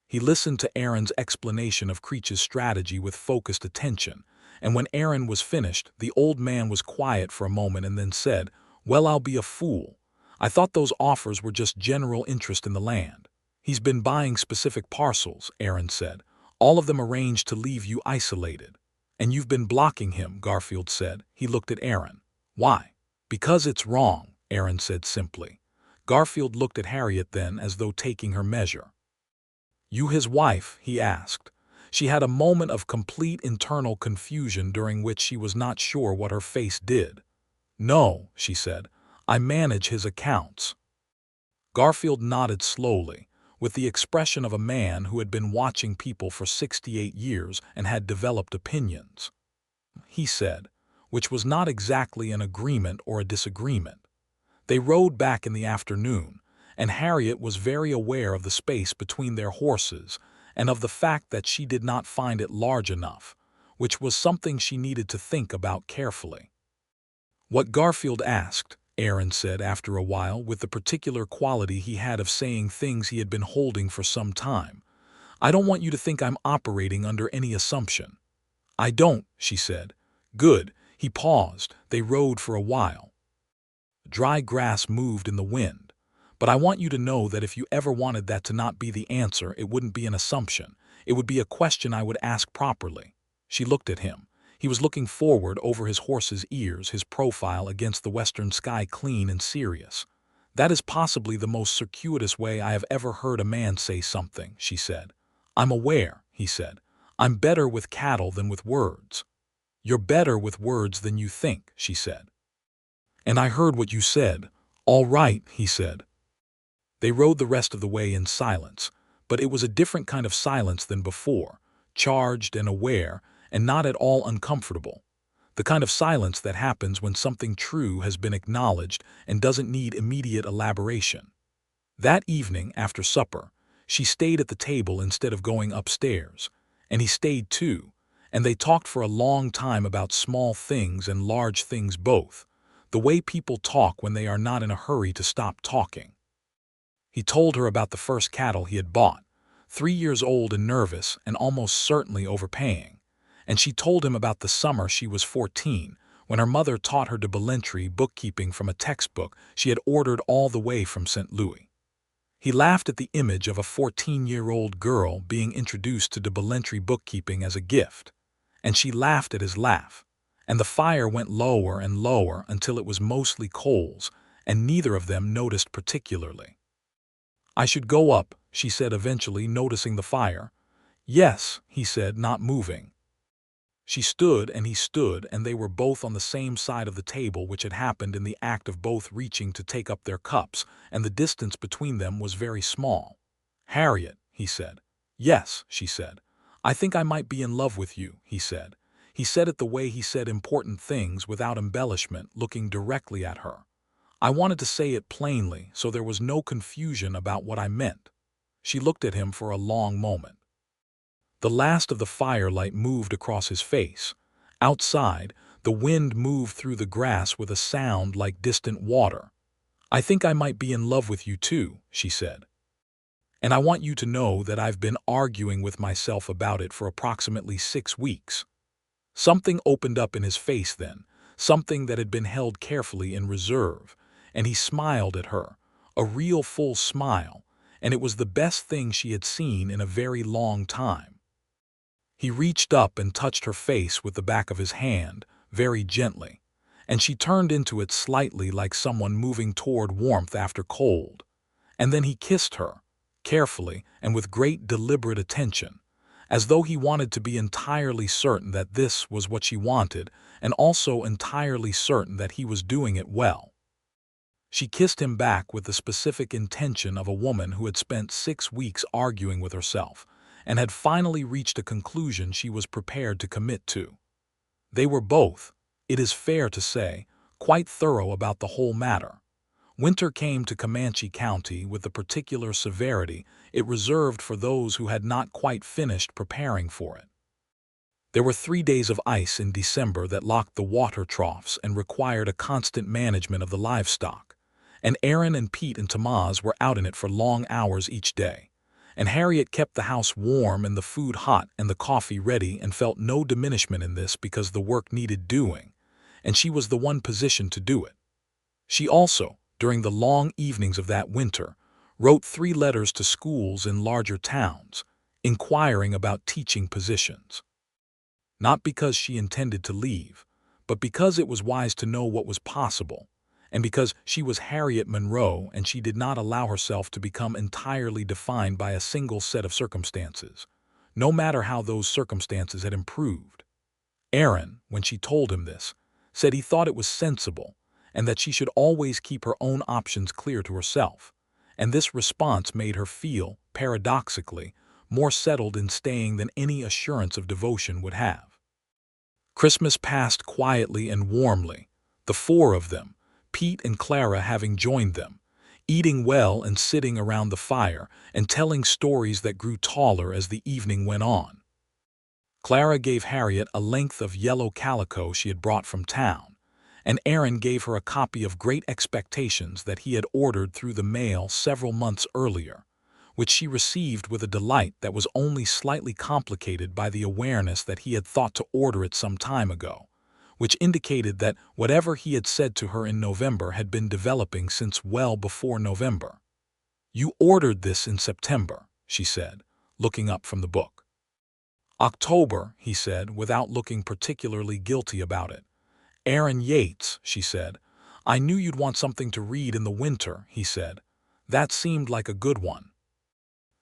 He listened to Aaron's explanation of Creech's strategy with focused attention, and when Aaron was finished, the old man was quiet for a moment and then said, "Well, I'll be a fool. I thought those offers were just general interest in the land." "He's been buying specific parcels," Aaron said, "all of them arranged to leave you isolated." "And you've been blocking him," Garfield said. He looked at Aaron. "Why?" "Because it's wrong," Aaron said simply. Garfield looked at Harriet then as though taking her measure. "You his wife?" he asked. She had a moment of complete internal confusion during which she was not sure what her face did. "No," she said. "I manage his accounts." Garfield nodded slowly, with the expression of a man who had been watching people for 68 years and had developed opinions. He said, which was not exactly an agreement or a disagreement. They rode back in the afternoon, and Harriet was very aware of the space between their horses and of the fact that she did not find it large enough, which was something she needed to think about carefully. "What Garfield asked," Aaron said after a while, with the particular quality he had of saying things he had been holding for some time, "I don't want you to think I'm operating under any assumption." "I don't," she said. "Good." He paused. They rode for a while. Dry grass moved in the wind. "But I want you to know that if you ever wanted that to not be the answer, it wouldn't be an assumption. It would be a question I would ask properly." She looked at him. He was looking forward over his horse's ears, his profile against the western sky clean and serious. "That is possibly the most circuitous way I have ever heard a man say something," she said. "I'm aware," he said. "I'm better with cattle than with words." "You're better with words than you think," she said. "And I heard what you said." "All right," he said. They rode the rest of the way in silence, but it was a different kind of silence than before, charged and aware, and not at all uncomfortable. The kind of silence that happens when something true has been acknowledged and doesn't need immediate elaboration. That evening, after supper, she stayed at the table instead of going upstairs, and he stayed too, and they talked for a long time about small things and large things both, the way people talk when they are not in a hurry to stop talking. He told her about the first cattle he had bought, 3 years old and nervous and almost certainly overpaying, and she told him about the summer she was 14, when her mother taught her debentry bookkeeping from a textbook she had ordered all the way from St. Louis. He laughed at the image of a 14-year-old girl being introduced to debentry bookkeeping as a gift, and she laughed at his laugh, and the fire went lower and lower until it was mostly coals, and neither of them noticed particularly. "I should go up," she said eventually, noticing the fire. "Yes," he said, not moving. She stood and he stood, and they were both on the same side of the table, which had happened in the act of both reaching to take up their cups, and the distance between them was very small. "Harriet," he said. "Yes," she said. "I think I might be in love with you," he said. He said it the way he said important things, without embellishment, looking directly at her. I wanted to say it plainly, so there was no confusion about what I meant. She looked at him for a long moment. The last of the firelight moved across his face. Outside, the wind moved through the grass with a sound like distant water. "I think I might be in love with you too," she said. "And I want you to know that I've been arguing with myself about it for approximately 6 weeks. Something opened up in his face then, something that had been held carefully in reserve, and he smiled at her, a real full smile, and it was the best thing she had seen in a very long time. He reached up and touched her face with the back of his hand, very gently, and she turned into it slightly, like someone moving toward warmth after cold. And then he kissed her, carefully and with great deliberate attention, as though he wanted to be entirely certain that this was what she wanted, and also entirely certain that he was doing it well. She kissed him back with the specific intention of a woman who had spent 6 weeks arguing with herself, and had finally reached a conclusion she was prepared to commit to. They were both, it is fair to say, quite thorough about the whole matter. Winter came to Comanche County with the particular severity it reserved for those who had not quite finished preparing for it. There were 3 days of ice in December that locked the water troughs and required a constant management of the livestock, and Aaron and Pete and Tamaz were out in it for long hours each day. And Harriet kept the house warm and the food hot and the coffee ready, and felt no diminishment in this because the work needed doing, and she was the one positioned to do it. She also, during the long evenings of that winter, wrote 3 letters to schools in larger towns, inquiring about teaching positions. Not because she intended to leave, but because it was wise to know what was possible, and because she was Harriet Monroe and she did not allow herself to become entirely defined by a single set of circumstances, no matter how those circumstances had improved. Aaron, when she told him this, said he thought it was sensible and that she should always keep her own options clear to herself, and this response made her feel, paradoxically, more settled in staying than any assurance of devotion would have. Christmas passed quietly and warmly, the 4 of them, Pete and Clara having joined them, eating well and sitting around the fire and telling stories that grew taller as the evening went on. Clara gave Harriet a length of yellow calico she had brought from town, and Aaron gave her a copy of Great Expectations that he had ordered through the mail several months earlier, which she received with a delight that was only slightly complicated by the awareness that he had thought to order it some time ago, which indicated that whatever he had said to her in November had been developing since well before November. "You ordered this in September," she said, looking up from the book. "October," he said, without looking particularly guilty about it. "Aaron Yates," she said. "I knew you'd want something to read in the winter," he said. "That seemed like a good one."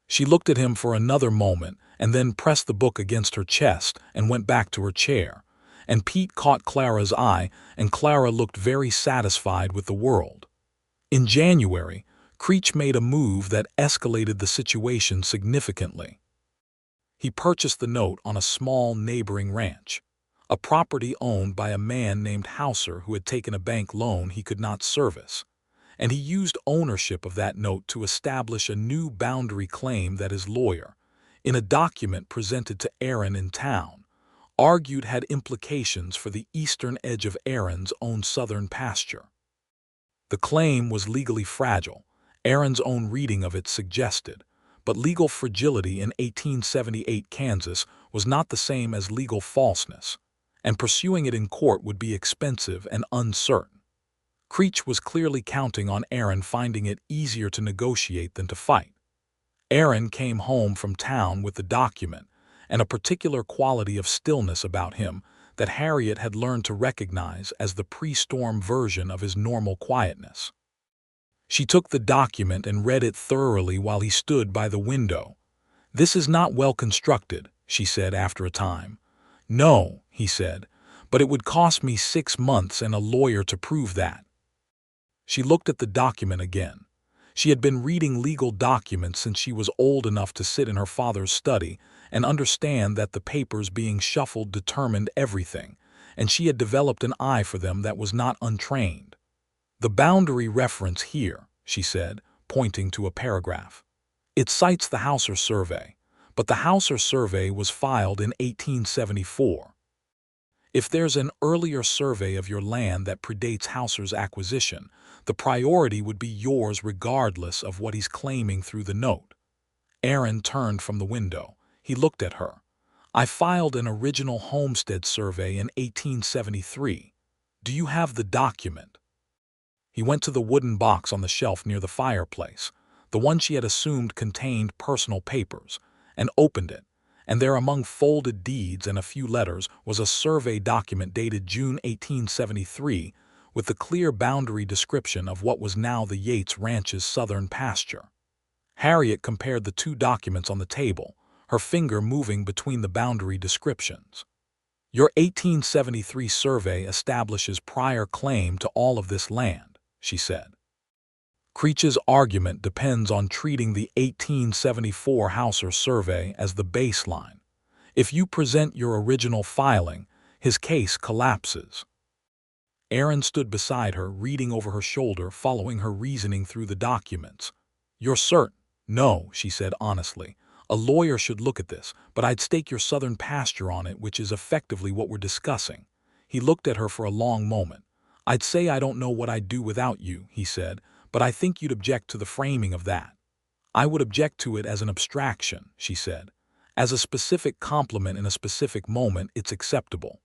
She looked at him for another moment and then pressed the book against her chest and went back to her chair, and Pete caught Clara's eye, and Clara looked very satisfied with the world. In January, Creech made a move that escalated the situation significantly. He purchased the note on a small neighboring ranch, a property owned by a man named Hauser who had taken a bank loan he could not service, and he used ownership of that note to establish a new boundary claim that his lawyer, in a document presented to Aaron in town, argued had implications for the eastern edge of Aaron's own southern pasture. The claim was legally fragile, Aaron's own reading of it suggested, but legal fragility in 1878 Kansas was not the same as legal falseness, and pursuing it in court would be expensive and uncertain. Creech was clearly counting on Aaron finding it easier to negotiate than to fight. Aaron came home from town with the document, and a particular quality of stillness about him that Harriet had learned to recognize as the pre-storm version of his normal quietness. She took the document and read it thoroughly while he stood by the window. "This is not well constructed," she said after a time. "No," he said, "but it would cost me 6 months and a lawyer to prove that." She looked at the document again. She had been reading legal documents since she was old enough to sit in her father's study and understand that the papers being shuffled determined everything, and she had developed an eye for them that was not untrained. "The boundary reference here," she said, pointing to a paragraph. "It cites the Hauser survey, but the Hauser survey was filed in 1874. If there's an earlier survey of your land that predates Hauser's acquisition, the priority would be yours regardless of what he's claiming through the note." Aaron turned from the window. He looked at her. "I filed an original homestead survey in 1873. Do you have the document?" He went to the wooden box on the shelf near the fireplace, the one she had assumed contained personal papers, and opened it, and there among folded deeds and a few letters was a survey document dated June 1873 with the clear boundary description of what was now the Yates Ranch's southern pasture. Harriet compared the two documents on the table, her finger moving between the boundary descriptions. "Your 1873 survey establishes prior claim to all of this land," she said. "Creech's argument depends on treating the 1874 Hauser survey as the baseline. If you present your original filing, his case collapses." Aaron stood beside her, reading over her shoulder, following her reasoning through the documents. "You're certain?" "No," she said honestly. "A lawyer should look at this, but I'd stake your southern pasture on it, which is effectively what we're discussing." He looked at her for a long moment. "I'd say I don't know what I'd do without you," he said, "but I think you'd object to the framing of that." "I would object to it as an abstraction," she said. "As a specific compliment in a specific moment, it's acceptable."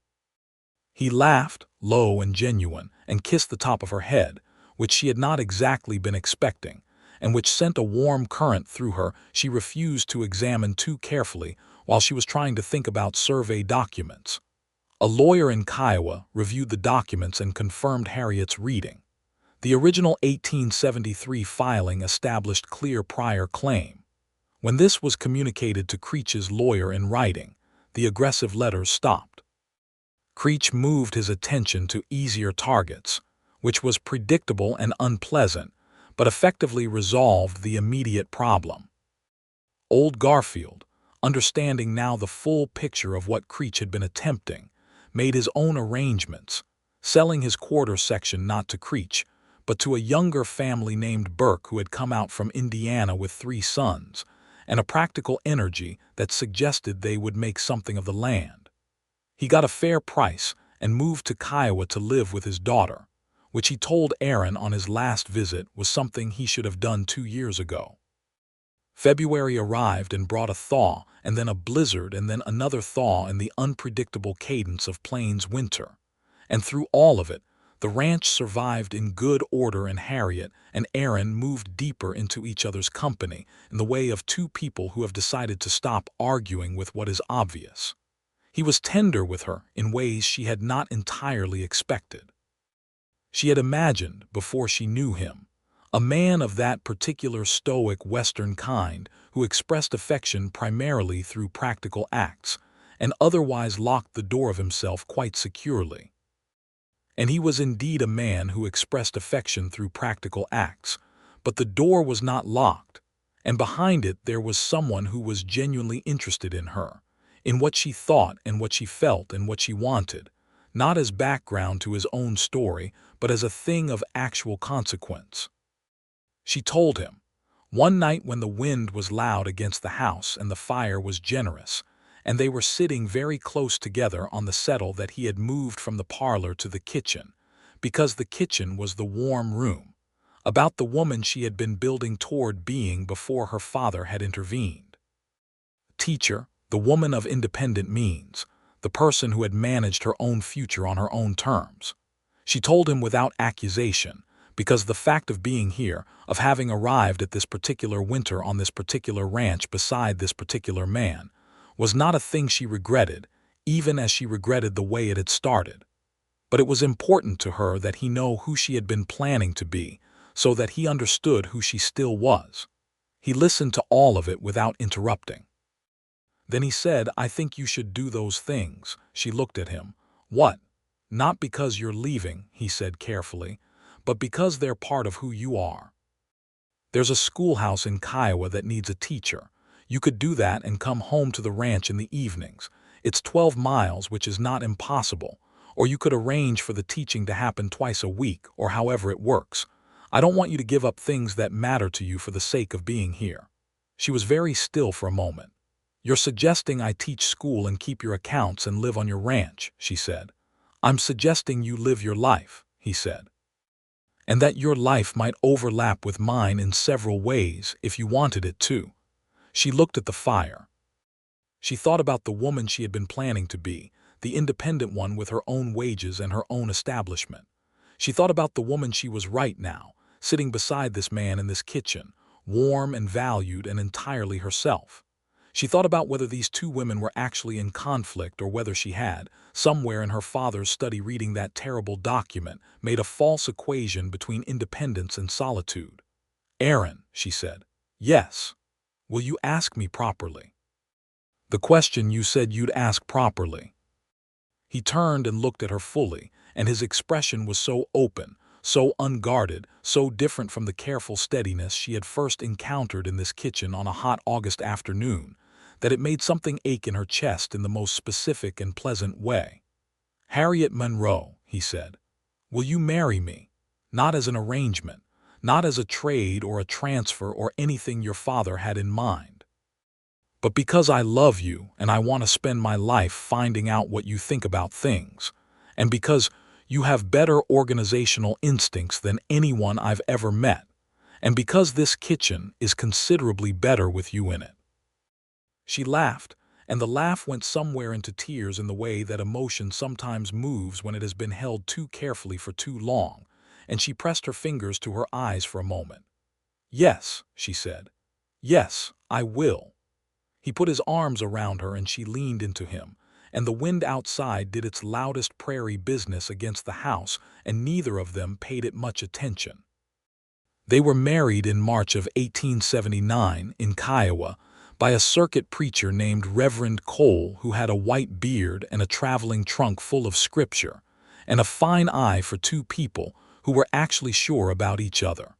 He laughed, low and genuine, and kissed the top of her head, which she had not exactly been expecting, and which sent a warm current through her she refused to examine too carefully while she was trying to think about survey documents. A lawyer in Kiowa reviewed the documents and confirmed Harriet's reading. The original 1873 filing established clear prior claim. When this was communicated to Creech's lawyer in writing, the aggressive letters stopped. Creech moved his attention to easier targets, which was predictable and unpleasant, but effectively resolved the immediate problem. Old Garfield, understanding now the full picture of what Creech had been attempting, made his own arrangements, selling his quarter section not to Creech, but to a younger family named Burke who had come out from Indiana with 3 sons, and a practical energy that suggested they would make something of the land. He got a fair price and moved to Kiowa to live with his daughter, which he told Aaron on his last visit was something he should have done 2 years ago. February arrived and brought a thaw, and then a blizzard, and then another thaw in the unpredictable cadence of Plains winter. And through all of it, the ranch survived in good order, and Harriet and Aaron moved deeper into each other's company in the way of two people who have decided to stop arguing with what is obvious. He was tender with her in ways she had not entirely expected. She had imagined, before she knew him, a man of that particular stoic Western kind who expressed affection primarily through practical acts and otherwise locked the door of himself quite securely. And he was indeed a man who expressed affection through practical acts, but the door was not locked, and behind it there was someone who was genuinely interested in her, in what she thought and what she felt and what she wanted, not as background to his own story, but as a thing of actual consequence. She told him, one night when the wind was loud against the house and the fire was generous, and they were sitting very close together on the settle that he had moved from the parlor to the kitchen, because the kitchen was the warm room, about the woman she had been building toward being before her father had intervened. Teacher, the woman of independent means, the person who had managed her own future on her own terms. She told him without accusation, because the fact of being here, of having arrived at this particular winter on this particular ranch beside this particular man, was not a thing she regretted, even as she regretted the way it had started. But it was important to her that he know who she had been planning to be, so that he understood who she still was. He listened to all of it without interrupting. Then he said, "I think you should do those things." She looked at him. "What?" "Not because you're leaving," he said carefully, "but because they're part of who you are. There's a schoolhouse in Kiowa that needs a teacher. You could do that and come home to the ranch in the evenings. It's 12 miles, which is not impossible. Or you could arrange for the teaching to happen twice a week, or however it works. I don't want you to give up things that matter to you for the sake of being here." She was very still for a moment. "You're suggesting I teach school and keep your accounts and live on your ranch," she said. "I'm suggesting you live your life," he said. "And that your life might overlap with mine in several ways if you wanted it to." She looked at the fire. She thought about the woman she had been planning to be, the independent one with her own wages and her own establishment. She thought about the woman she was right now, sitting beside this man in this kitchen, warm and valued and entirely herself. She thought about whether these two women were actually in conflict or whether she had, somewhere in her father's study reading that terrible document, made a false equation between independence and solitude. "Aaron," she said. "Yes. Will you ask me properly? The question you said you'd ask properly." He turned and looked at her fully, and his expression was so open, so unguarded, so different from the careful steadiness she had first encountered in this kitchen on a hot August afternoon, that it made something ache in her chest in the most specific and pleasant way. "Harriet Monroe," he said, "will you marry me? Not as an arrangement, not as a trade or a transfer or anything your father had in mind, but because I love you and I want to spend my life finding out what you think about things, and because you have better organizational instincts than anyone I've ever met, and because this kitchen is considerably better with you in it." She laughed, and the laugh went somewhere into tears in the way that emotion sometimes moves when it has been held too carefully for too long, and she pressed her fingers to her eyes for a moment. "Yes," she said. "Yes, I will." He put his arms around her and she leaned into him, and the wind outside did its loudest prairie business against the house, and neither of them paid it much attention. They were married in March of 1879 in Kiowa by a circuit preacher named Reverend Cole, who had a white beard and a traveling trunk full of scripture, and a fine eye for two people who were actually sure about each other.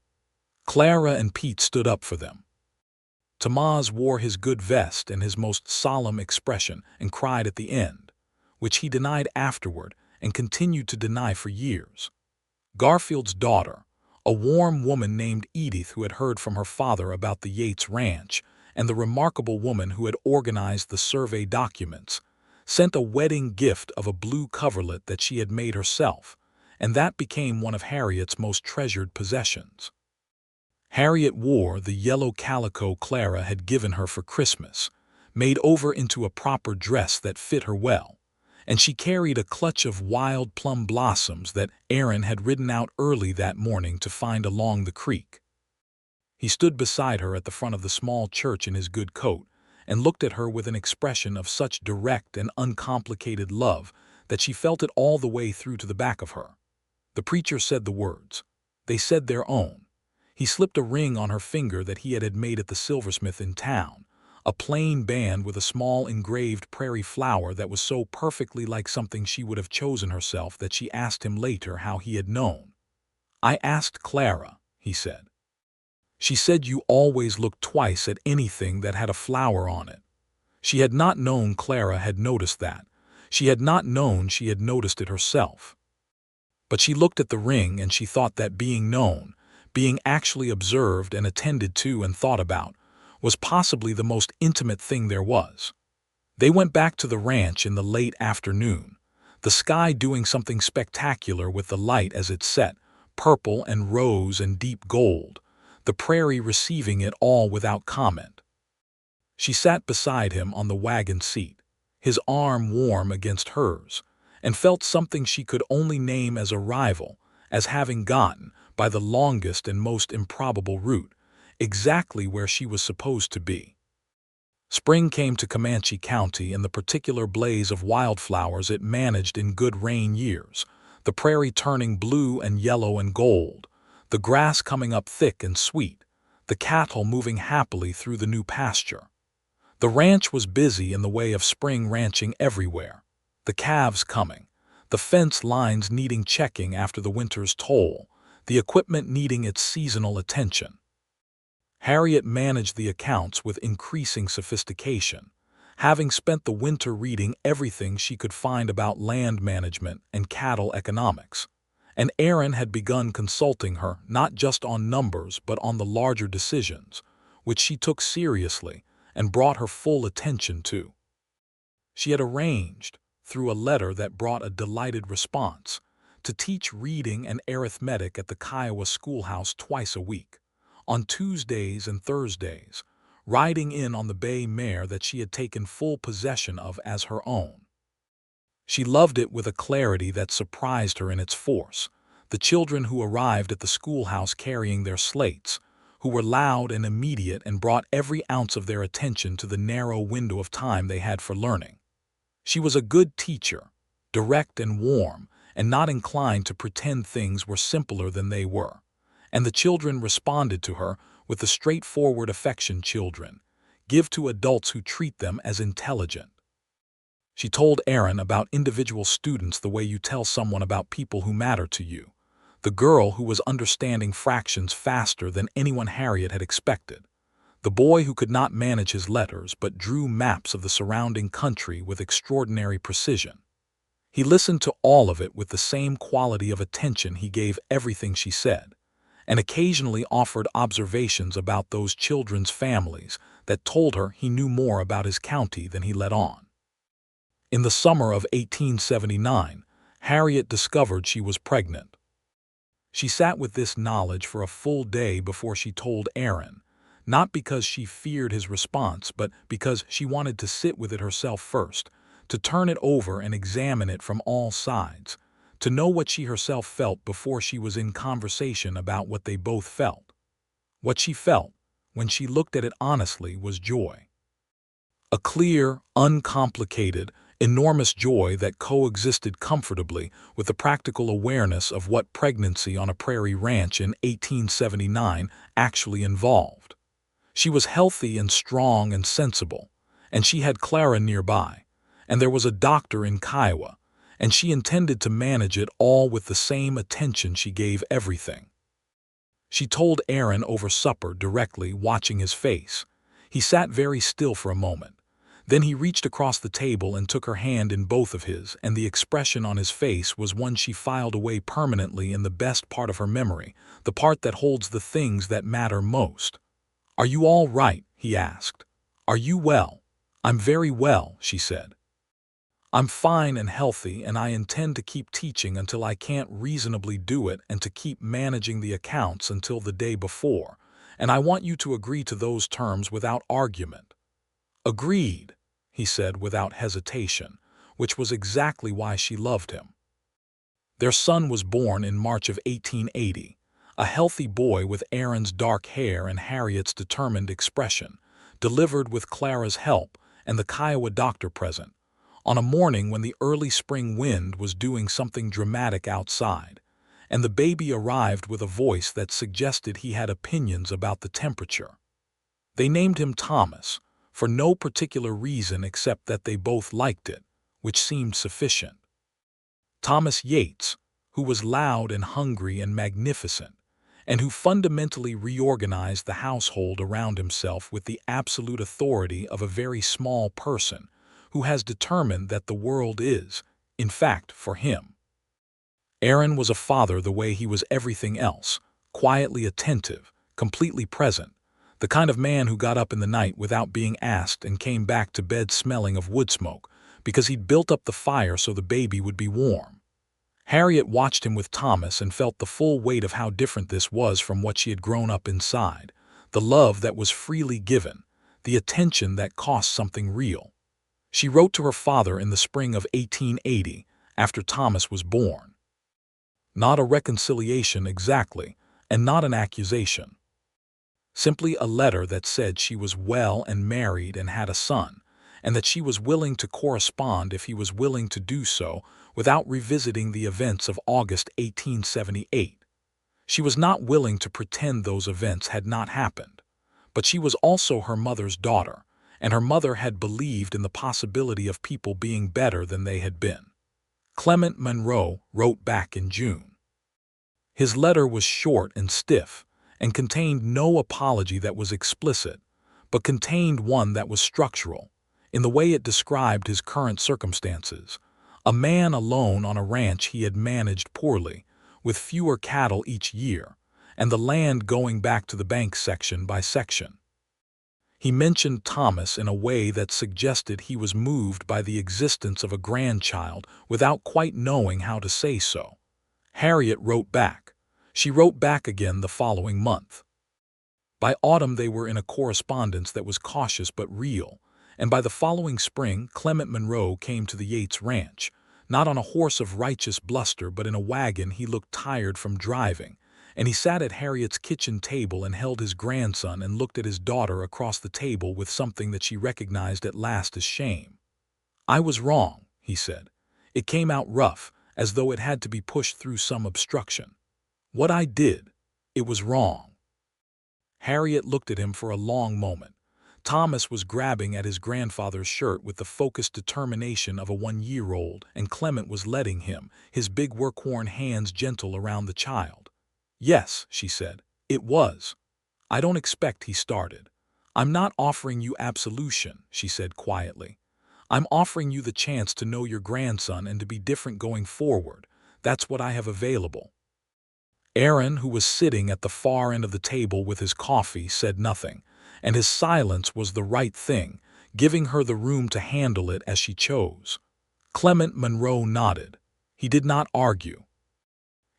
Clara and Pete stood up for them. Tamaz wore his good vest and his most solemn expression and cried at the end, which he denied afterward and continued to deny for years. Garfield's daughter, a warm woman named Edith who had heard from her father about the Yates ranch, and the remarkable woman who had organized the survey documents, sent a wedding gift of a blue coverlet that she had made herself, and that became one of Harriet's most treasured possessions. Harriet wore the yellow calico Clara had given her for Christmas, made over into a proper dress that fit her well, and she carried a clutch of wild plum blossoms that Aaron had ridden out early that morning to find along the creek. He stood beside her at the front of the small church in his good coat and looked at her with an expression of such direct and uncomplicated love that she felt it all the way through to the back of her. The preacher said the words. They said their own. He slipped a ring on her finger that he had made at the silversmith in town, a plain band with a small engraved prairie flower that was so perfectly like something she would have chosen herself that she asked him later how he had known. "I asked Clara," he said. "She said you always looked twice at anything that had a flower on it." She had not known Clara had noticed that. She had not known she had noticed it herself. But she looked at the ring and she thought that being known, being actually observed and attended to and thought about, was possibly the most intimate thing there was. They went back to the ranch in the late afternoon, the sky doing something spectacular with the light as it set, purple and rose and deep gold, the prairie receiving it all without comment. She sat beside him on the wagon seat, his arm warm against hers, and felt something she could only name as a rival, as having gotten, by the longest and most improbable route, exactly where she was supposed to be. Spring came to Comanche County in the particular blaze of wildflowers it managed in good rain years, the prairie turning blue and yellow and gold, the grass coming up thick and sweet, the cattle moving happily through the new pasture. The ranch was busy in the way of spring ranching everywhere, the calves coming, the fence lines needing checking after the winter's toll, the equipment needing its seasonal attention. Harriet managed the accounts with increasing sophistication, having spent the winter reading everything she could find about land management and cattle economics, and Aaron had begun consulting her not just on numbers but on the larger decisions, which she took seriously and brought her full attention to. She had arranged, through a letter that brought a delighted response, to teach reading and arithmetic at the Kiowa schoolhouse twice a week, on Tuesdays and Thursdays, riding in on the bay mare that she had taken full possession of as her own. She loved it with a clarity that surprised her in its force, the children who arrived at the schoolhouse carrying their slates, who were loud and immediate and brought every ounce of their attention to the narrow window of time they had for learning. She was a good teacher, direct and warm, and not inclined to pretend things were simpler than they were, and the children responded to her with the straightforward affection children give to adults who treat them as intelligent. She told Aaron about individual students the way you tell someone about people who matter to you, the girl who was understanding fractions faster than anyone Harriet had expected, the boy who could not manage his letters but drew maps of the surrounding country with extraordinary precision. He listened to all of it with the same quality of attention he gave everything she said, and occasionally offered observations about those children's families that told her he knew more about his county than he let on. In the summer of 1879, Harriet discovered she was pregnant. She sat with this knowledge for a full day before she told Aaron, not because she feared his response, but because she wanted to sit with it herself first, to turn it over and examine it from all sides, to know what she herself felt before she was in conversation about what they both felt. What she felt, when she looked at it honestly, was joy. A clear, uncomplicated, enormous joy that coexisted comfortably with the practical awareness of what pregnancy on a prairie ranch in 1879 actually involved. She was healthy and strong and sensible, and she had Clara nearby, and there was a doctor in Kiowa, and she intended to manage it all with the same attention she gave everything. She told Aaron over supper directly, watching his face. He sat very still for a moment. Then he reached across the table and took her hand in both of his, and the expression on his face was one she filed away permanently in the best part of her memory, the part that holds the things that matter most. "Are you all right?" he asked. "Are you well?" "I'm very well," she said. "I'm fine and healthy, and I intend to keep teaching until I can't reasonably do it and to keep managing the accounts until the day before, and I want you to agree to those terms without argument." "Agreed," he said without hesitation, which was exactly why she loved him. Their son was born in March of 1880, a healthy boy with Aaron's dark hair and Harriet's determined expression, delivered with Clara's help and the Kiowa doctor present, on a morning when the early spring wind was doing something dramatic outside, and the baby arrived with a voice that suggested he had opinions about the temperature. They named him Thomas, for no particular reason except that they both liked it, which seemed sufficient. Thomas Yates, who was loud and hungry and magnificent, and who fundamentally reorganized the household around himself with the absolute authority of a very small person who has determined that the world is, in fact, for him. Aaron was a father the way he was everything else, quietly attentive, completely present, The kind of man who got up in the night without being asked and came back to bed smelling of wood smoke because he'd built up the fire so the baby would be warm. Harriet watched him with Thomas and felt the full weight of how different this was from what she had grown up inside, the love that was freely given, the attention that cost something real. She wrote to her father in the spring of 1880, after Thomas was born. Not a reconciliation exactly, and not an accusation. Simply a letter that said she was well and married and had a son, and that she was willing to correspond if he was willing to do so without revisiting the events of August 1878. She was not willing to pretend those events had not happened, but she was also her mother's daughter, and her mother had believed in the possibility of people being better than they had been. Clement Monroe wrote back in June. His letter was short and stiff, and contained no apology that was explicit, but contained one that was structural, in the way it described his current circumstances. A man alone on a ranch he had managed poorly, with fewer cattle each year, and the land going back to the bank section by section. He mentioned Thomas in a way that suggested he was moved by the existence of a grandchild without quite knowing how to say so. Harriet wrote back. She wrote back again the following month. By autumn they were in a correspondence that was cautious but real, and by the following spring Clement Monroe came to the Yates ranch, not on a horse of righteous bluster but in a wagon he looked tired from driving, and he sat at Harriet's kitchen table and held his grandson and looked at his daughter across the table with something that she recognized at last as shame. "I was wrong," he said. "It came out rough, as though it had to be pushed through some obstruction. What I did, it was wrong." Harriet looked at him for a long moment. Thomas was grabbing at his grandfather's shirt with the focused determination of a 1-year-old, and Clement was letting him, his big work-worn hands gentle around the child. "Yes," she said, "it was. I don't expect," he started. "I'm not offering you absolution," she said quietly. "I'm offering you the chance to know your grandson and to be different going forward. That's what I have available." Aaron, who was sitting at the far end of the table with his coffee, said nothing, and his silence was the right thing, giving her the room to handle it as she chose. Clement Monroe nodded. He did not argue.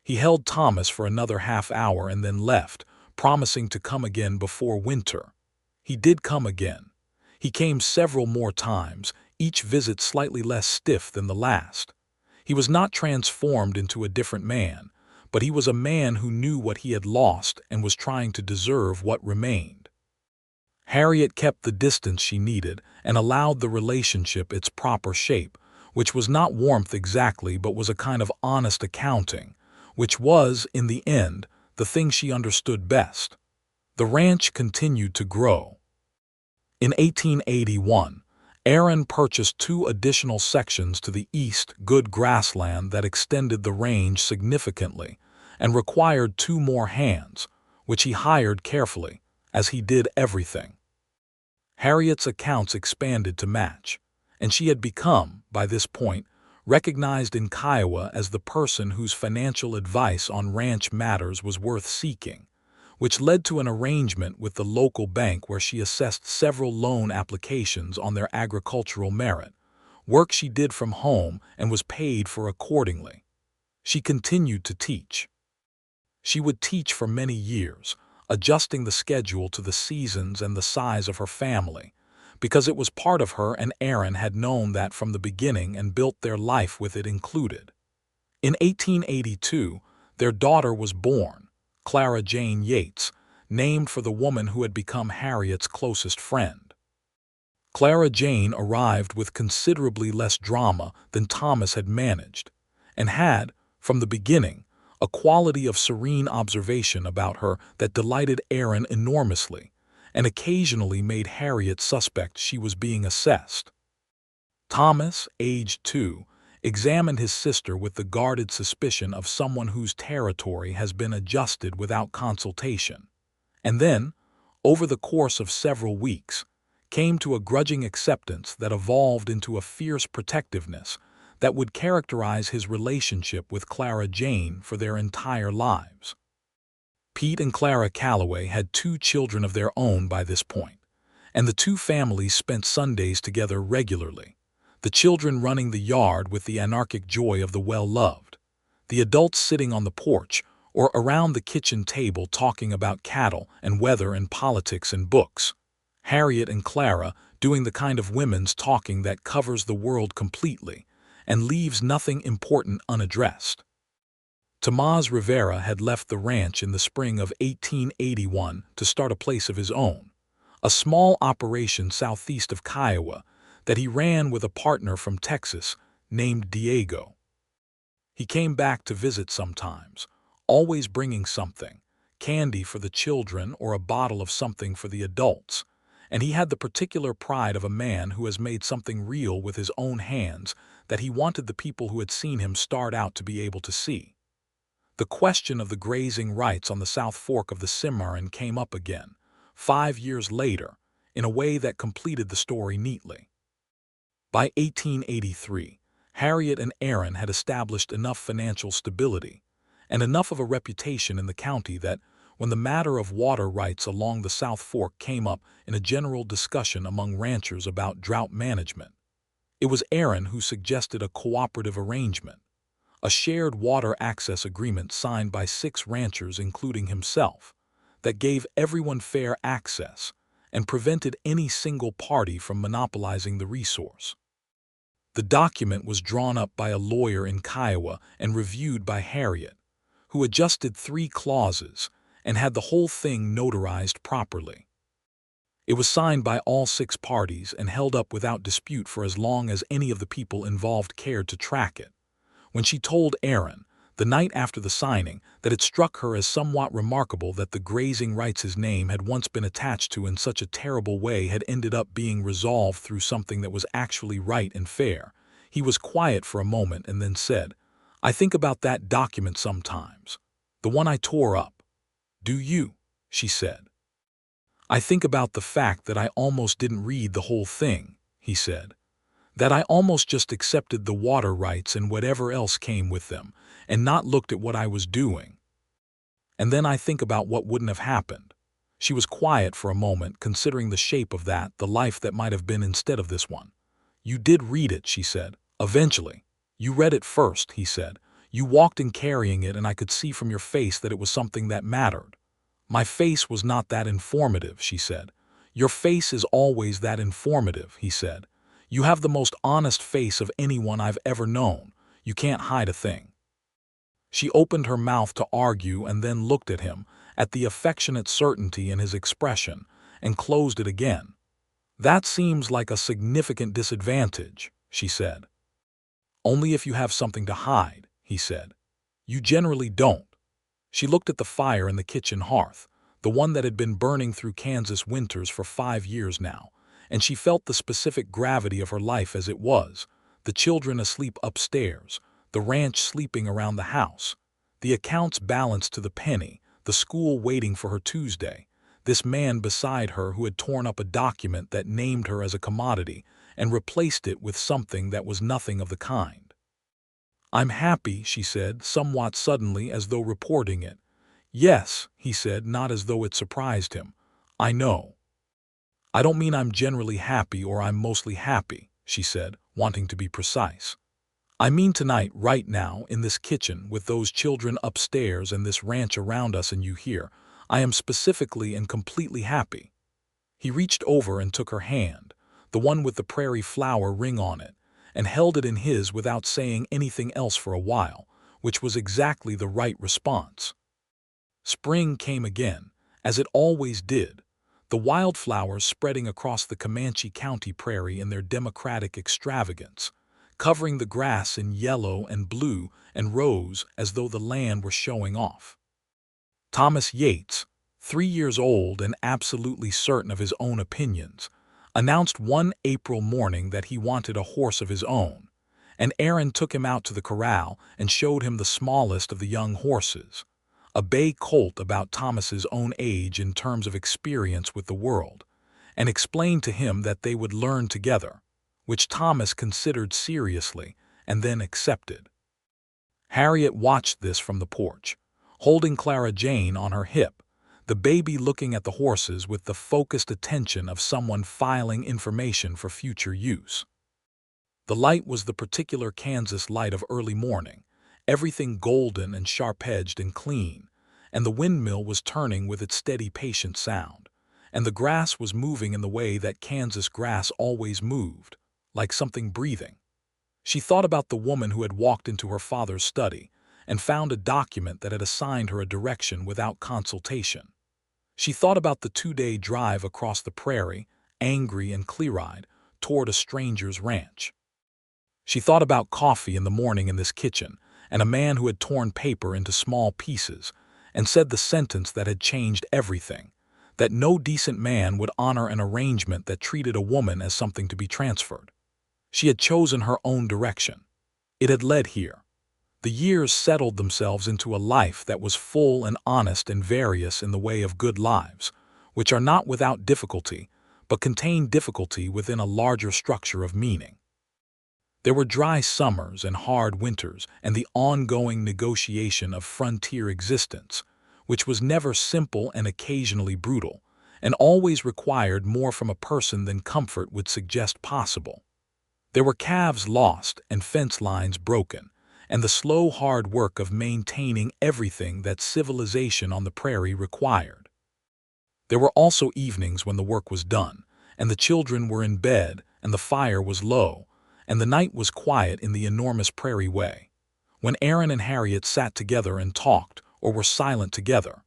He held Thomas for another half-hour and then left, promising to come again before winter. He did come again. He came several more times, each visit slightly less stiff than the last. He was not transformed into a different man, but he was a man who knew what he had lost and was trying to deserve what remained. Harriet kept the distance she needed and allowed the relationship its proper shape, which was not warmth exactly but was a kind of honest accounting, which was, in the end, the thing she understood best. The ranch continued to grow. In 1881, Aaron purchased 2 additional sections to the east, good grassland that extended the range significantly, and required 2 more hands, which he hired carefully, as he did everything. Harriet's accounts expanded to match, and she had become, by this point, recognized in Kiowa as the person whose financial advice on ranch matters was worth seeking, which led to an arrangement with the local bank where she assessed several loan applications on their agricultural merit, work she did from home and was paid for accordingly. She continued to teach. She would teach for many years, adjusting the schedule to the seasons and the size of her family, because it was part of her, and Aaron had known that from the beginning and built their life with it included. In 1882, their daughter was born, Clara Jane Yates, named for the woman who had become Harriet's closest friend. Clara Jane arrived with considerably less drama than Thomas had managed, and had, from the beginning, a quality of serene observation about her that delighted Aaron enormously, and occasionally made Harriet suspect she was being assessed. Thomas, aged 2, examined his sister with the guarded suspicion of someone whose territory has been adjusted without consultation, and then, over the course of several weeks, came to a grudging acceptance that evolved into a fierce protectiveness that would characterize his relationship with Clara Jane for their entire lives. Pete and Clara Calloway had 2 children of their own by this point, and the 2 families spent Sundays together regularly, the children running the yard with the anarchic joy of the well-loved, the adults sitting on the porch or around the kitchen table talking about cattle and weather and politics and books. Harriet and Clara doing the kind of women's talking that covers the world completely and leaves nothing important unaddressed. Tomás Rivera had left the ranch in the spring of 1881 to start a place of his own, a small operation southeast of Kiowa that he ran with a partner from Texas named Diego. He came back to visit sometimes, always bringing something, candy for the children or a bottle of something for the adults, and he had the particular pride of a man who has made something real with his own hands that he wanted the people who had seen him start out to be able to see. The question of the grazing rights on the South Fork of the Cimarron came up again, 5 years later, in a way that completed the story neatly. By 1883, Harriet and Aaron had established enough financial stability and enough of a reputation in the county that, when the matter of water rights along the South Fork came up in a general discussion among ranchers about drought management, it was Aaron who suggested a cooperative arrangement, a shared water access agreement signed by 6 ranchers including himself, that gave everyone fair access and prevented any single party from monopolizing the resource. The document was drawn up by a lawyer in Kiowa and reviewed by Harriet, who adjusted 3 clauses and had the whole thing notarized properly. It was signed by all 6 parties and held up without dispute for as long as any of the people involved cared to track it. When she told Aaron, the night after the signing, that it struck her as somewhat remarkable that the grazing rights his name had once been attached to in such a terrible way had ended up being resolved through something that was actually right and fair, he was quiet for a moment and then said, "I think about that document sometimes. The one I tore up." "Do you?" she said. "I think about the fact that I almost didn't read the whole thing," he said. "That I almost just accepted the water rights and whatever else came with them, and not looked at what I was doing. And then I think about what wouldn't have happened." She was quiet for a moment, considering the shape of the life that might have been instead of this one. "You did read it," she said. "Eventually. You read it first," he said. "You walked in carrying it, and I could see from your face that it was something that mattered." "My face was not that informative," she said. "Your face is always that informative," he said. "You have the most honest face of anyone I've ever known. You can't hide a thing." She opened her mouth to argue and then looked at him, at the affectionate certainty in his expression, and closed it again. "That seems like a significant disadvantage," she said. "Only if you have something to hide," he said. "You generally don't." She looked at the fire in the kitchen hearth, the one that had been burning through Kansas winters for 5 years now, and she felt the specific gravity of her life as it was, the children asleep upstairs, the ranch sleeping around the house, the accounts balanced to the penny, the school waiting for her Tuesday, this man beside her who had torn up a document that named her as a commodity and replaced it with something that was nothing of the kind. "I'm happy," she said, somewhat suddenly, as though reporting it. "Yes," he said, not as though it surprised him. "I know." "I don't mean I'm generally happy or I'm mostly happy," she said, wanting to be precise. "I mean tonight, right now, in this kitchen, with those children upstairs and this ranch around us and you here, I am specifically and completely happy." He reached over and took her hand, the one with the prairie flower ring on it, and held it in his without saying anything else for a while, which was exactly the right response. Spring came again, as it always did, the wildflowers spreading across the Comanche County prairie in their democratic extravagance, covering the grass in yellow and blue and rose as though the land were showing off. Thomas Yates, 3 years old and absolutely certain of his own opinions, announced one April morning that he wanted a horse of his own, and Aaron took him out to the corral and showed him the smallest of the young horses, a bay colt about Thomas's own age in terms of experience with the world, and explained to him that they would learn together, which Thomas considered seriously and then accepted. Harriet watched this from the porch, holding Clara Jane on her hip, the baby looking at the horses with the focused attention of someone filing information for future use. The light was the particular Kansas light of early morning, everything golden and sharp-edged and clean, and the windmill was turning with its steady, patient sound, and the grass was moving in the way that Kansas grass always moved, like something breathing. She thought about the woman who had walked into her father's study and found a document that had assigned her a direction without consultation. She thought about the 2-day drive across the prairie, angry and clear-eyed, toward a stranger's ranch. She thought about coffee in the morning in this kitchen and a man who had torn paper into small pieces and said the sentence that had changed everything, that no decent man would honor an arrangement that treated a woman as something to be transferred. She had chosen her own direction. It had led here. The years settled themselves into a life that was full and honest and various in the way of good lives, which are not without difficulty, but contain difficulty within a larger structure of meaning. There were dry summers and hard winters and the ongoing negotiation of frontier existence, which was never simple and occasionally brutal, and always required more from a person than comfort would suggest possible. There were calves lost and fence lines broken, and the slow hard work of maintaining everything that civilization on the prairie required. There were also evenings when the work was done, and the children were in bed, and the fire was low, and the night was quiet in the enormous prairie way, when Aaron and Harriet sat together and talked or were silent together,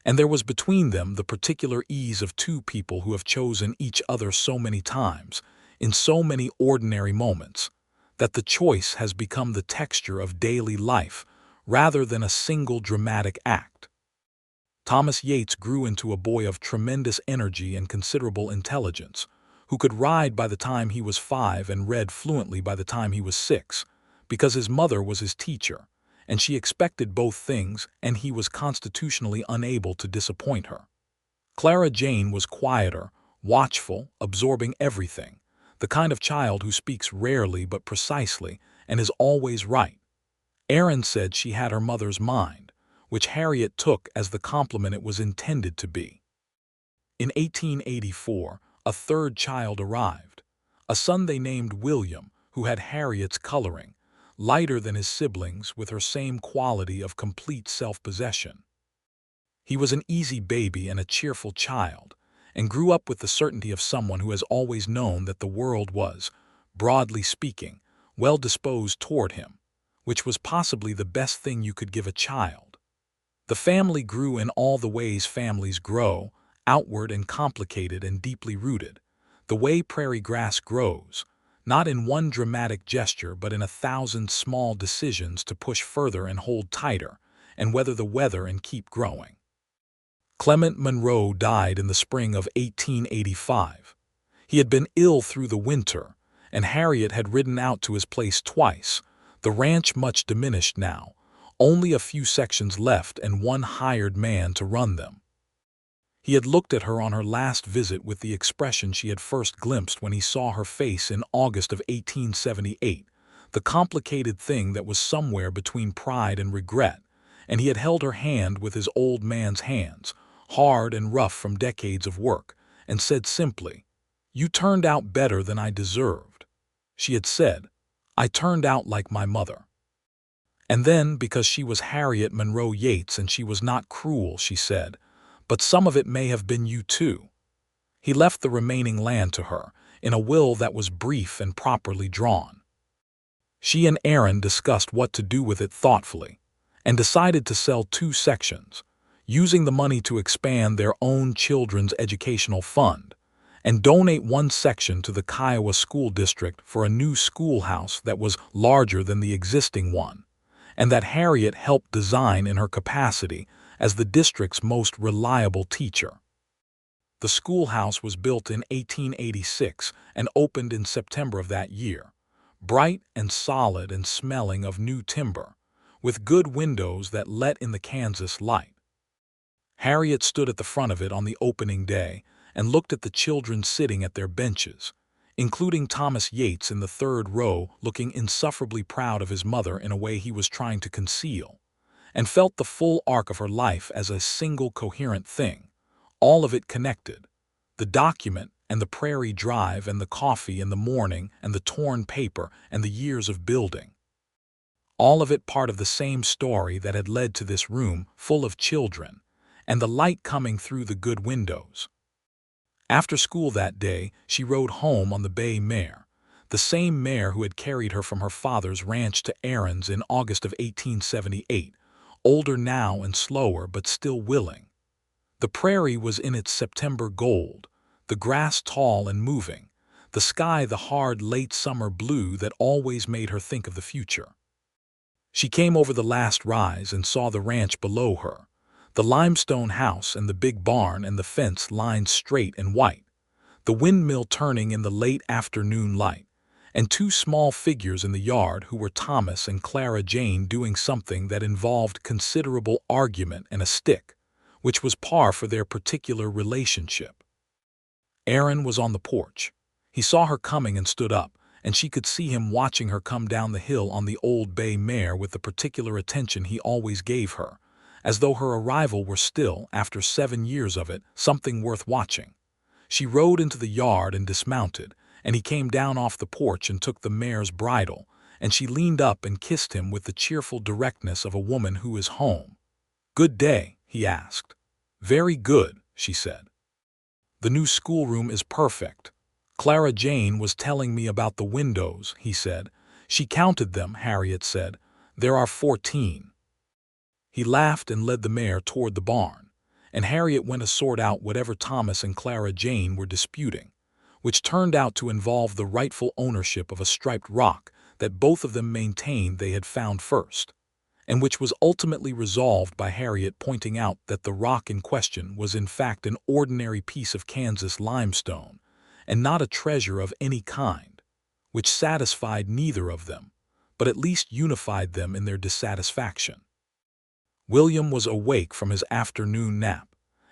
and there was between them the particular ease of two people who have chosen each other so many times, in so many ordinary moments, that the choice has become the texture of daily life rather than a single dramatic act. Thomas Yates grew into a boy of tremendous energy and considerable intelligence, who could ride by the time he was 5 and read fluently by the time he was 6, because his mother was his teacher, and she expected both things, and he was constitutionally unable to disappoint her. Clara Jane was quieter, watchful, absorbing everything, the kind of child who speaks rarely but precisely and is always right. Aaron said she had her mother's mind, which Harriet took as the compliment it was intended to be. In 1884, a third child arrived, a son they named William, who had Harriet's coloring, lighter than his siblings with her same quality of complete self-possession. He was an easy baby and a cheerful child, and grew up with the certainty of someone who has always known that the world was, broadly speaking, well disposed toward him, which was possibly the best thing you could give a child. The family grew in all the ways families grow, outward and complicated and deeply rooted, the way prairie grass grows, not in one dramatic gesture but in 1,000 small decisions to push further and hold tighter, and weather the weather and keep growing. Clement Monroe died in the spring of 1885. He had been ill through the winter, and Harriet had ridden out to his place twice, the ranch much diminished now, only a few sections left and one hired man to run them. He had looked at her on her last visit with the expression she had first glimpsed when he saw her face in August of 1878, the complicated thing that was somewhere between pride and regret, and he had held her hand with his old man's hands, hard and rough from decades of work, and said simply, "You turned out better than I deserved." She had said, "I turned out like my mother." And then, because she was Harriet Monroe Yates and she was not cruel, she said, "But some of it may have been you too." He left the remaining land to her, in a will that was brief and properly drawn. She and Aaron discussed what to do with it thoughtfully, and decided to sell 2 sections, using the money to expand their own children's educational fund, and donate 1 section to the Kiowa School District for a new schoolhouse that was larger than the existing one, and that Harriet helped design in her capacity as the district's most reliable teacher. The schoolhouse was built in 1886 and opened in September of that year, bright and solid and smelling of new timber, with good windows that let in the Kansas light. Harriet stood at the front of it on the opening day and looked at the children sitting at their benches, including Thomas Yates in the 3rd row looking insufferably proud of his mother in a way he was trying to conceal, and felt the full arc of her life as a single coherent thing, all of it connected. The document and the prairie drive and the coffee in the morning and the torn paper and the years of building. All of it part of the same story that had led to this room full of children, and the light coming through the good windows. After school that day, she rode home on the bay mare, the same mare who had carried her from her father's ranch to Aaron's in August of 1878, older now and slower but still willing. The prairie was in its September gold, the grass tall and moving, the sky the hard late summer blue that always made her think of the future. She came over the last rise and saw the ranch below her, the limestone house and the big barn and the fence lined straight and white, the windmill turning in the late afternoon light, and two small figures in the yard who were Thomas and Clara Jane doing something that involved considerable argument and a stick, which was par for their particular relationship. Aaron was on the porch. He saw her coming and stood up, and she could see him watching her come down the hill on the old bay mare with the particular attention he always gave her, as though her arrival were still, after 7 years of it, something worth watching. She rode into the yard and dismounted, and he came down off the porch and took the mare's bridle, and she leaned up and kissed him with the cheerful directness of a woman who is home. "Good day," he asked. "Very good," she said. "The new schoolroom is perfect. Clara Jane was telling me about the windows," he said. "She counted them," Harriet said. "There are 14. He laughed and led the mare toward the barn, and Harriet went to sort out whatever Thomas and Clara Jane were disputing, which turned out to involve the rightful ownership of a striped rock that both of them maintained they had found first, and which was ultimately resolved by Harriet pointing out that the rock in question was in fact an ordinary piece of Kansas limestone, and not a treasure of any kind, which satisfied neither of them, but at least unified them in their dissatisfaction. William was awake from his afternoon nap,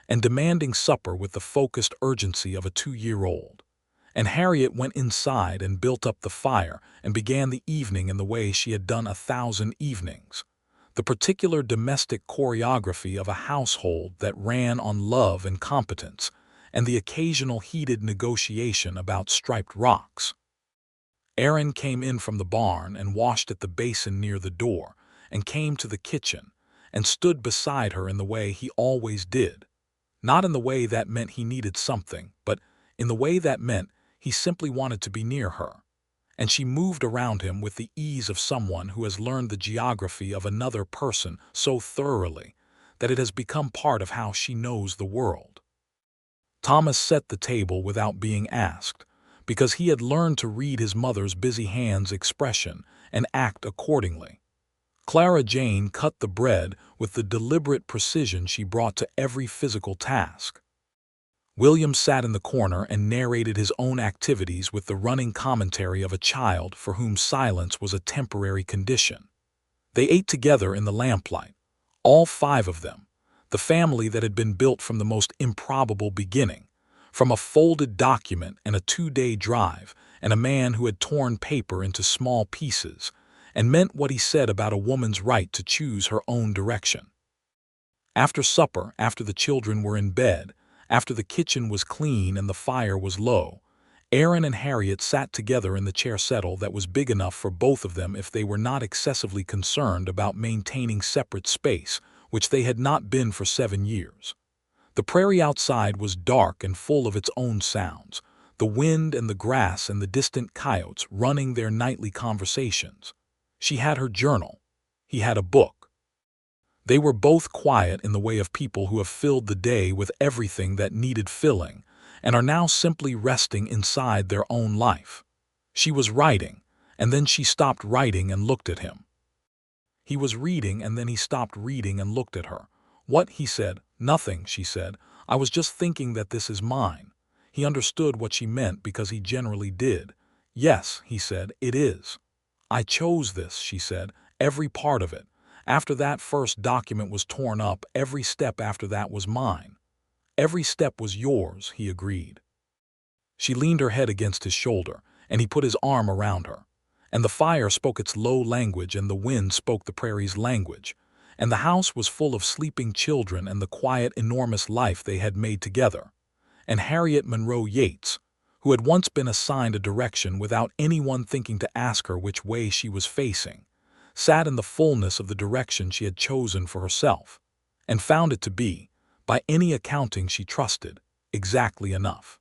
and demanding supper with the focused urgency of a 2-year-old, and Harriet went inside and built up the fire and began the evening in the way she had done 1,000 evenings, the particular domestic choreography of a household that ran on love and competence, and the occasional heated negotiation about striped rocks. Aaron came in from the barn and washed at the basin near the door, and came to the kitchen, and stood beside her in the way he always did, not in the way that meant he needed something, but in the way that meant he simply wanted to be near her, and she moved around him with the ease of someone who has learned the geography of another person so thoroughly that it has become part of how she knows the world. Thomas set the table without being asked, because he had learned to read his mother's busy hands' expression and act accordingly. Clara Jane cut the bread with the deliberate precision she brought to every physical task. William sat in the corner and narrated his own activities with the running commentary of a child for whom silence was a temporary condition. They ate together in the lamplight, all 5 of them, the family that had been built from the most improbable beginning, from a folded document and a 2-day drive and a man who had torn paper into small pieces, and meant what he said about a woman's right to choose her own direction. After supper, after the children were in bed, after the kitchen was clean and the fire was low, Aaron and Harriet sat together in the chair settle that was big enough for both of them if they were not excessively concerned about maintaining separate space, which they had not been for 7 years. The prairie outside was dark and full of its own sounds, the wind and the grass and the distant coyotes running their nightly conversations. She had her journal. He had a book. They were both quiet in the way of people who have filled the day with everything that needed filling and are now simply resting inside their own life. She was writing, and then she stopped writing and looked at him. He was reading, and then he stopped reading and looked at her. "What?" he said. "Nothing," she said. "I was just thinking that this is mine." He understood what she meant because he generally did. "Yes," he said, "it is." "I chose this," she said, "every part of it. After that first document was torn up, every step after that was mine." "Every step was yours," he agreed. She leaned her head against his shoulder, and he put his arm around her. And the fire spoke its low language and the wind spoke the prairie's language, and the house was full of sleeping children and the quiet, enormous life they had made together. And Harriet Monroe Yates, who had once been assigned a direction without anyone thinking to ask her which way she was facing, sat in the fullness of the direction she had chosen for herself, and found it to be, by any accounting she trusted, exactly enough.